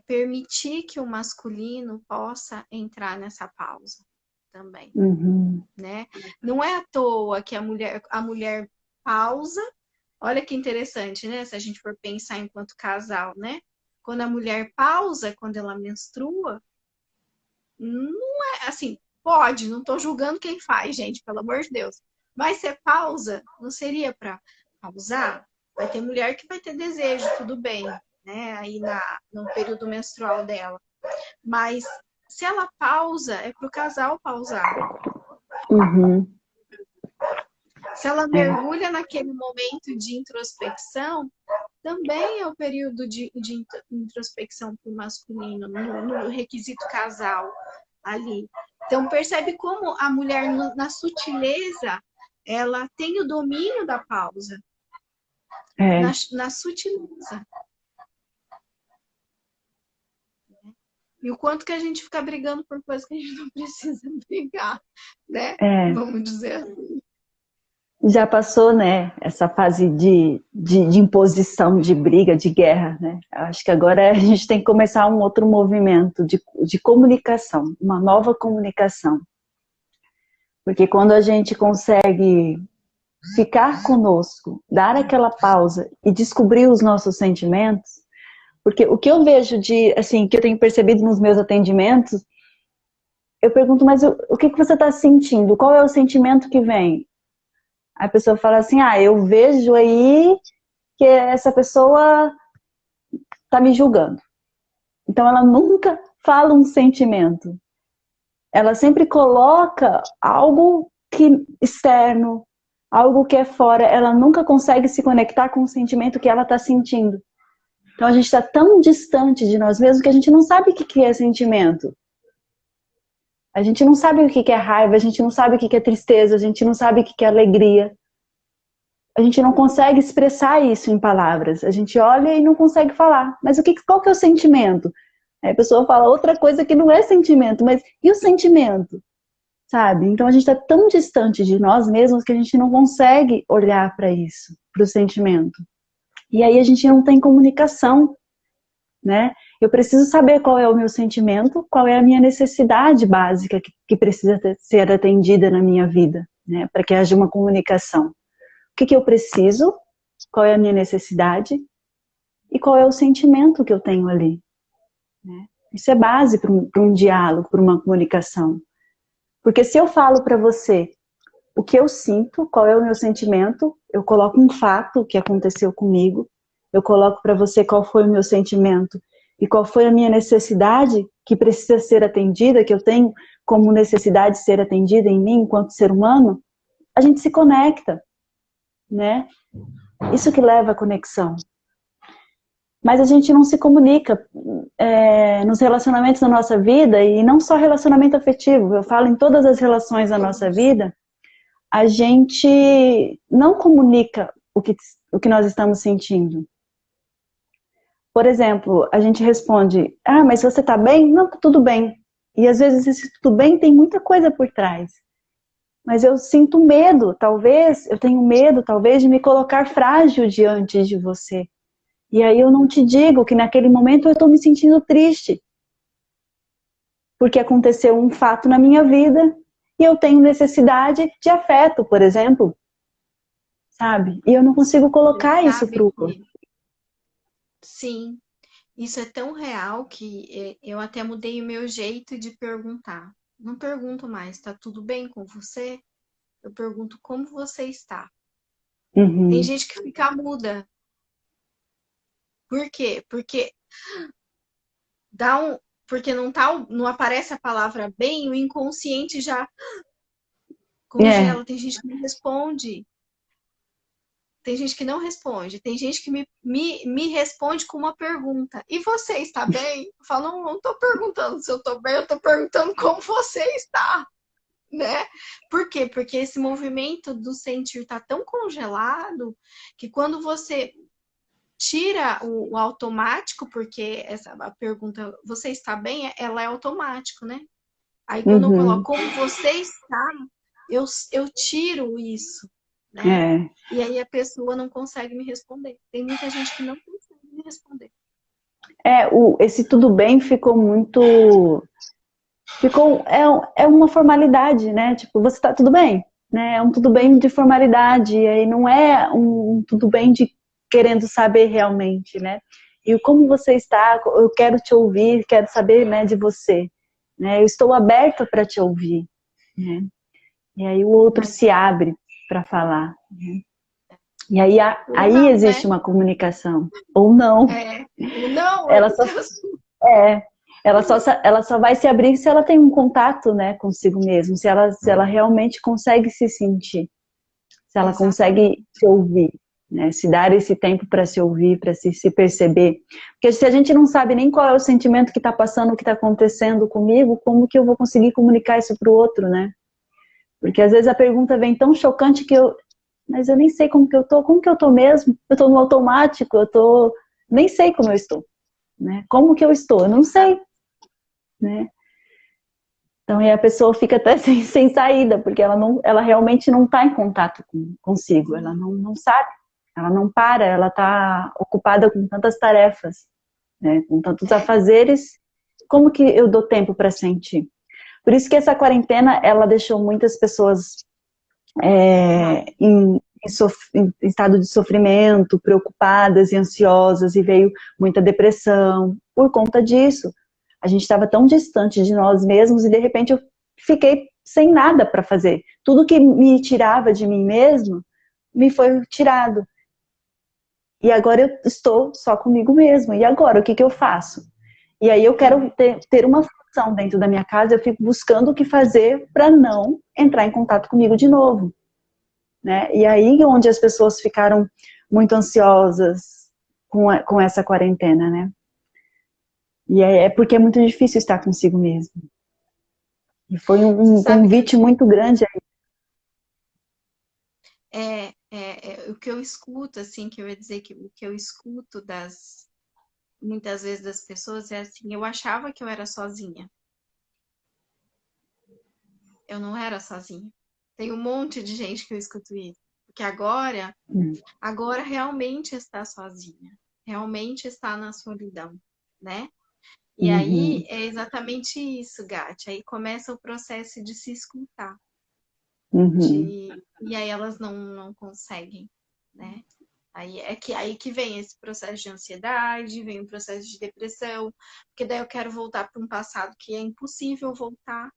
permitir que o masculino possa entrar nessa pausa também, né? Não é à toa que a mulher pausa. Olha que interessante, né? Se a gente for pensar enquanto casal, né? Quando a mulher pausa, quando ela menstrua, não é assim, pode, não tô julgando quem faz, gente, pelo amor de Deus. Mas se pausa, não seria para pausar? Vai ter mulher que vai ter desejo, tudo bem, né? Aí no período menstrual dela. Mas se ela pausa, é para o casal pausar. Se ela mergulha naquele momento de introspecção, também é o período de introspecção para o masculino, no requisito casal ali. Então, percebe como a mulher, na sutileza, ela tem o domínio da pausa. Na sutileza. E o quanto que a gente fica brigando por coisas que a gente não precisa brigar, né? Vamos dizer assim. Já passou, né, essa fase de imposição, de briga, de guerra, né? Acho que agora a gente tem que começar um outro movimento de comunicação, uma nova comunicação. Porque quando a gente consegue ficar conosco, dar aquela pausa e descobrir os nossos sentimentos, porque o que eu vejo assim, que eu tenho percebido nos meus atendimentos, eu pergunto, mas o que você está sentindo? Qual é o sentimento que vem? A pessoa fala assim, eu vejo aí que essa pessoa tá me julgando. Então ela nunca fala um sentimento. Ela sempre coloca algo externo, algo que é fora. Ela nunca consegue se conectar com o sentimento que ela tá sentindo. Então a gente está tão distante de nós mesmos que a gente não sabe o que é sentimento. A gente não sabe o que é raiva, a gente não sabe o que é tristeza, a gente não sabe o que é alegria. A gente não consegue expressar isso em palavras. A gente olha e não consegue falar. Mas qual que é o sentimento? Aí a pessoa fala outra coisa que não é sentimento, mas e o sentimento? Sabe? Então a gente está tão distante de nós mesmos que a gente não consegue olhar para isso, para o sentimento. E aí a gente não tem comunicação, né? Eu preciso saber qual é o meu sentimento, qual é a minha necessidade básica que precisa ser atendida na minha vida, né? Para que haja uma comunicação. O que eu preciso, qual é a minha necessidade e qual é o sentimento que eu tenho ali. Né? Isso é base para um diálogo, para uma comunicação. Porque se eu falo para você o que eu sinto, qual é o meu sentimento, eu coloco um fato que aconteceu comigo, eu coloco para você qual foi o meu sentimento e qual foi a minha necessidade que precisa ser atendida, que eu tenho como necessidade de ser atendida em mim enquanto ser humano, a gente se conecta. Né? Isso que leva à conexão. Mas a gente não se comunica nos relacionamentos da nossa vida, e não só relacionamento afetivo, eu falo em todas as relações da nossa vida, a gente não comunica o que nós estamos sentindo. Por exemplo, a gente responde, mas você tá bem? Não, tá tudo bem. E às vezes esse tudo bem tem muita coisa por trás. Mas eu sinto medo, eu tenho medo, talvez, de me colocar frágil diante de você. E aí eu não te digo que naquele momento eu estou me sentindo triste. Porque aconteceu um fato na minha vida e eu tenho necessidade de afeto, por exemplo. Sabe? E eu não consigo colocar isso pro outro. Sim, isso é tão real que eu até mudei o meu jeito de perguntar. Não pergunto mais, tá tudo bem com você? Eu pergunto como você está. Tem gente que fica muda. Por quê? Porque porque não aparece a palavra bem, o inconsciente já congela. Tem gente que não responde. Tem gente que não responde. Tem gente que me responde com uma pergunta. E você está bem? Eu falo, não estou perguntando se eu estou bem, eu estou perguntando como você está. né? Por quê? Porque esse movimento do sentir tá tão congelado que quando você tira o automático, porque a pergunta, você está bem? Ela é automático, né? Aí quando eu coloco Uhum. como você está, eu tiro isso, né? É. E aí a pessoa não consegue me responder. Tem muita gente que não consegue me responder. Esse tudo bem ficou muito. É uma formalidade, né? Tipo, você tá tudo bem, né? É um tudo bem de formalidade, e aí não é um tudo bem de querendo saber realmente, né? E como você está, eu quero te ouvir, quero saber, né, de você, né? Eu estou aberta para te ouvir, né? E aí o outro Mas se abre para falar, né? E aí, ou aí não, né? existe uma comunicação, ou não. Ou não, é Ela só outra assunto. é, ela só vai se abrir se ela tem um contato, né, consigo mesmo, se ela realmente consegue se sentir, se ela Exatamente. consegue se ouvir, né, se dar esse tempo para se ouvir, para se perceber. Porque se a gente não sabe nem qual é o sentimento que está passando, o que está acontecendo comigo, como que eu vou conseguir comunicar isso para o outro, né? Porque às vezes a pergunta vem tão chocante mas eu nem sei como que eu tô mesmo? Eu tô no automático, nem sei como eu estou, né? Como que eu estou? Eu não sei, né? Então, aí a pessoa fica até sem saída, porque ela realmente não está em contato consigo, ela não sabe, ela não para, ela está ocupada com tantas tarefas, né, com tantos É, afazeres, como que eu dou tempo para sentir? Por isso que essa quarentena, ela deixou muitas pessoas em estado de sofrimento, preocupadas e ansiosas, e veio muita depressão por conta disso. A gente estava tão distante de nós mesmos e de repente eu fiquei sem nada para fazer. Tudo que me tirava de mim mesmo me foi tirado. E agora eu estou só comigo mesmo. E agora, o que eu faço? E aí eu quero ter uma função dentro da minha casa, eu fico buscando o que fazer para não entrar em contato comigo de novo. Né? E aí onde as pessoas ficaram muito ansiosas com essa quarentena, né? E é porque é muito difícil estar consigo mesmo. E foi você um sabe que convite muito grande aí. o que eu escuto, assim, que eu ia dizer que o que eu escuto muitas vezes das pessoas é assim, eu achava que eu era sozinha. Eu não era sozinha. Tem um monte de gente que eu escuto isso. Porque agora realmente está sozinha. Realmente está na solidão, né? E aí Uhum, é exatamente isso, Gati. Aí começa o processo de se escutar. uhum, E aí elas não conseguem, né? Aí que vem esse processo de ansiedade, vem o processo de depressão, porque daí eu quero voltar para um passado que é impossível voltar,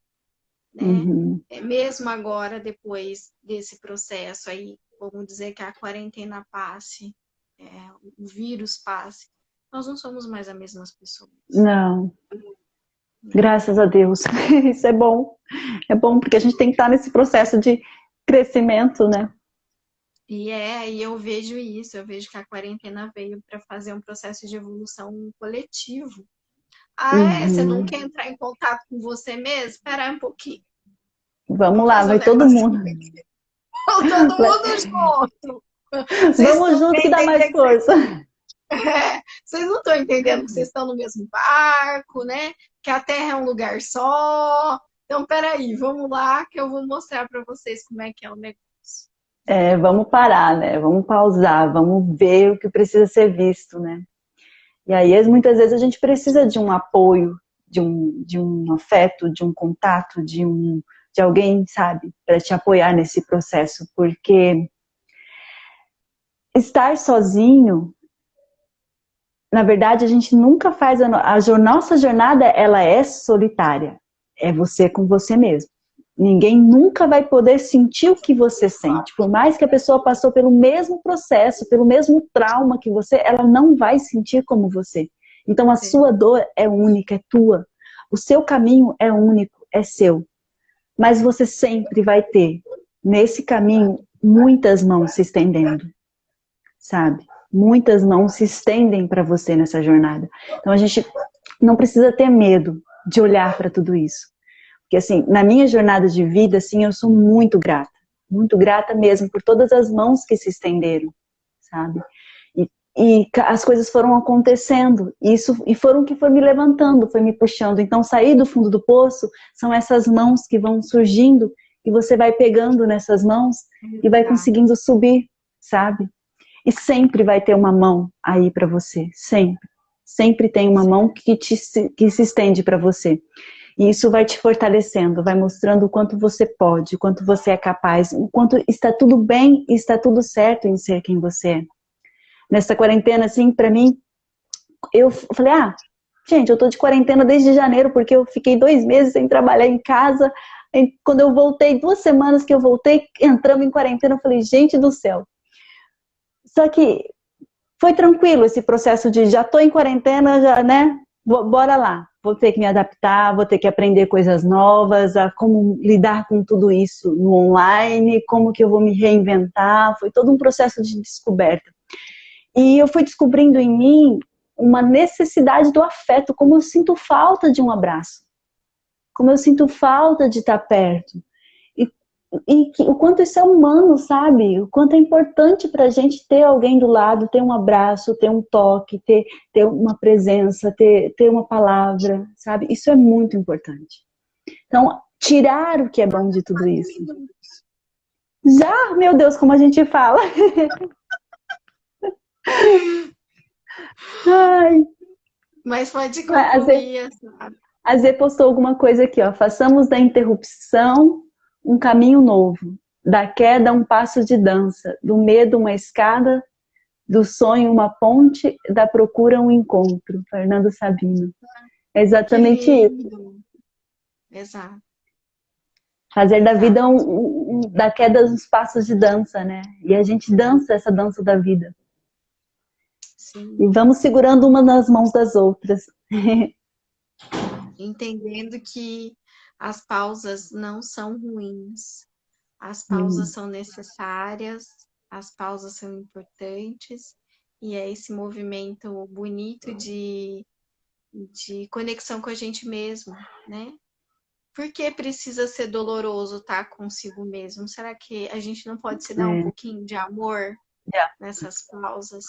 né? uhum. Mesmo agora, depois desse processo aí, vamos dizer que a quarentena passe, é, o vírus passe, nós não somos mais as mesmas pessoas, Não, né? graças a Deus. Isso é bom. É bom porque a gente tem que estar nesse processo de crescimento, né? E eu vejo isso, eu vejo que a quarentena veio para fazer um processo de evolução coletivo. Ah, você não Uhum. quer entrar em contato com você mesmo? Espera aí um pouquinho. Vamos Vamos lá, fazer um vai todo negocinho. mundo. Todo mundo junto. Vocês Vamos não junto que querem dá mais entender que força. vocês não estão entendendo que vocês estão no mesmo barco, né? Que a Terra é um lugar só. Então, peraí, vamos lá que eu vou mostrar para vocês como é que é o negócio. Vamos parar, né? Vamos pausar, vamos ver o que precisa ser visto, né? E aí, muitas vezes, a gente precisa de um apoio, de um afeto, de um contato, de alguém, sabe, para te apoiar nesse processo, porque estar sozinho, na verdade, a gente nunca faz nossa jornada, ela é solitária. É você com você mesmo. Ninguém nunca vai poder sentir o que você sente. Por mais que a pessoa passou pelo mesmo processo, pelo mesmo trauma que você, ela não vai sentir como você. Então a sua dor é única, é tua. O seu caminho é único, é seu. Mas você sempre vai ter, nesse caminho, muitas mãos se estendendo, sabe? Muitas mãos se estendem para você nessa jornada. Então a gente não precisa ter medo de olhar para tudo isso. Porque, assim, na minha jornada de vida, assim, eu sou muito grata mesmo por todas as mãos que se estenderam, sabe? E as coisas foram acontecendo, e foram que foi me levantando, foi me puxando. Então, sair do fundo do poço são essas mãos que vão surgindo, e você vai pegando nessas mãos e vai conseguindo subir, sabe? E sempre vai ter uma mão aí para você, sempre. Sempre tem uma mão que se estende para você. E isso vai te fortalecendo, vai mostrando o quanto você pode, o quanto você é capaz, o quanto está tudo bem e está tudo certo em ser quem você é. Nessa quarentena, assim, pra mim, eu falei, gente, eu tô de quarentena desde janeiro, porque eu fiquei 2 meses sem trabalhar em casa. E quando eu voltei, 2 semanas que eu voltei, entramos em quarentena, eu falei, gente do céu. Só que foi tranquilo esse processo de já tô em quarentena, já, né? Bora lá. Vou ter que me adaptar, vou ter que aprender coisas novas, a como lidar com tudo isso no online, como que eu vou me reinventar. Foi todo um processo de descoberta. E eu fui descobrindo em mim uma necessidade do afeto, como eu sinto falta de um abraço, como eu sinto falta de estar perto. O quanto isso é humano, sabe? O quanto é importante para a gente ter alguém do lado, ter um abraço, ter um toque, ter uma presença, ter uma palavra, sabe? Isso é muito importante. Então, tirar o que é bom de tudo isso. Já, meu Deus, como a gente fala. Ai. Mas pode concluir. A Zê postou alguma coisa aqui, ó. Façamos da interrupção um caminho novo, da queda um passo de dança, do medo uma escada, do sonho uma ponte, da procura um encontro. Fernando Sabino. É exatamente isso. Exato. Fazer da vida da queda uns passos de dança, né? E a gente dança essa dança da vida. Sim. E vamos segurando uma nas mãos das outras. Entendendo que as pausas não são ruins. As pausas são necessárias, as pausas são importantes, e é esse movimento bonito de conexão com a gente mesmo, né? Por que precisa ser doloroso estar consigo mesmo? Será que a gente não pode se dar um pouquinho de amor nessas pausas?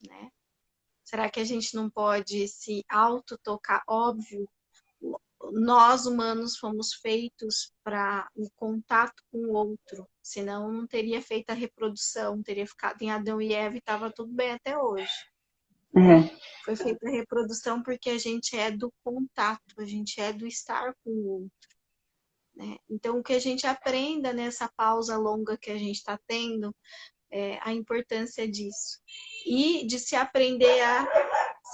Né? Será que a gente não pode se auto-tocar? Óbvio, nós humanos fomos feitos para o contato com o outro, senão não teria feito a reprodução, teria ficado em Adão e Eva e estava tudo bem até hoje. Foi feita a reprodução porque a gente é do contato, a gente é do estar com o outro. Né? Então, o que a gente aprenda nessa pausa longa que a gente está tendo, é a importância disso. E de se aprender a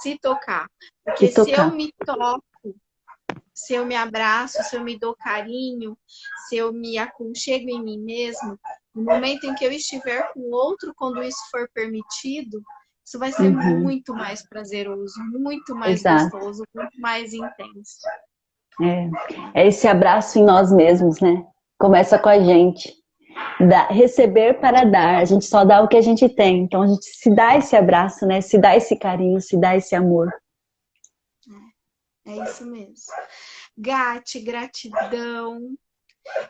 se tocar. Porque se eu me toco, se eu me abraço, se eu me dou carinho, se eu me aconchego em mim mesmo, no momento em que eu estiver com o outro, quando isso for permitido, isso vai ser muito mais prazeroso, muito mais gostoso, muito mais intenso. É esse abraço em nós mesmos, né? Começa com a gente. Receber para dar. A gente só dá o que a gente tem. Então a gente se dá esse abraço, né? Se dá esse carinho, se dá esse amor. É isso mesmo. Gati, gratidão.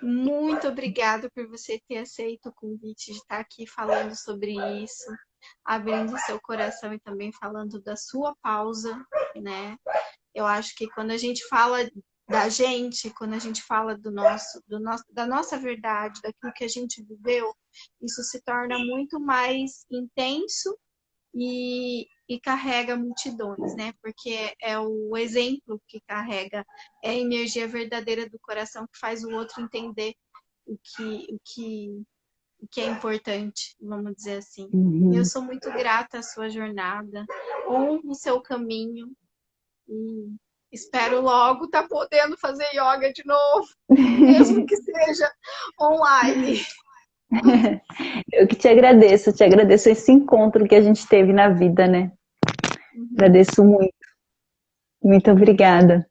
Muito obrigada por você ter aceito o convite de estar aqui falando sobre isso, abrindo seu coração e também falando da sua pausa, né? Eu acho que quando a gente fala da gente, quando a gente fala da nossa verdade, daquilo que a gente viveu, isso se torna muito mais intenso e carrega multidões, né? Porque é o exemplo que carrega, é a energia verdadeira do coração que faz o outro entender o que é importante, vamos dizer assim. Eu sou muito grata à sua jornada, honro o seu caminho e espero logo estar podendo fazer yoga de novo, mesmo que seja online. Eu que te agradeço esse encontro que a gente teve na vida, né? Agradeço muito. Muito obrigada.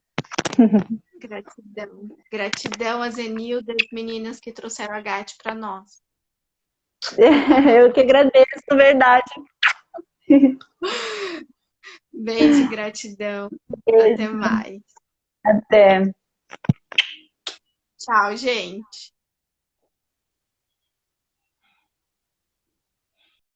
Gratidão. Gratidão a Zenilda e as meninas que trouxeram a Gati para nós. Eu que agradeço, verdade. Beijo, gratidão. Beijo. Até mais. Até. Tchau, gente.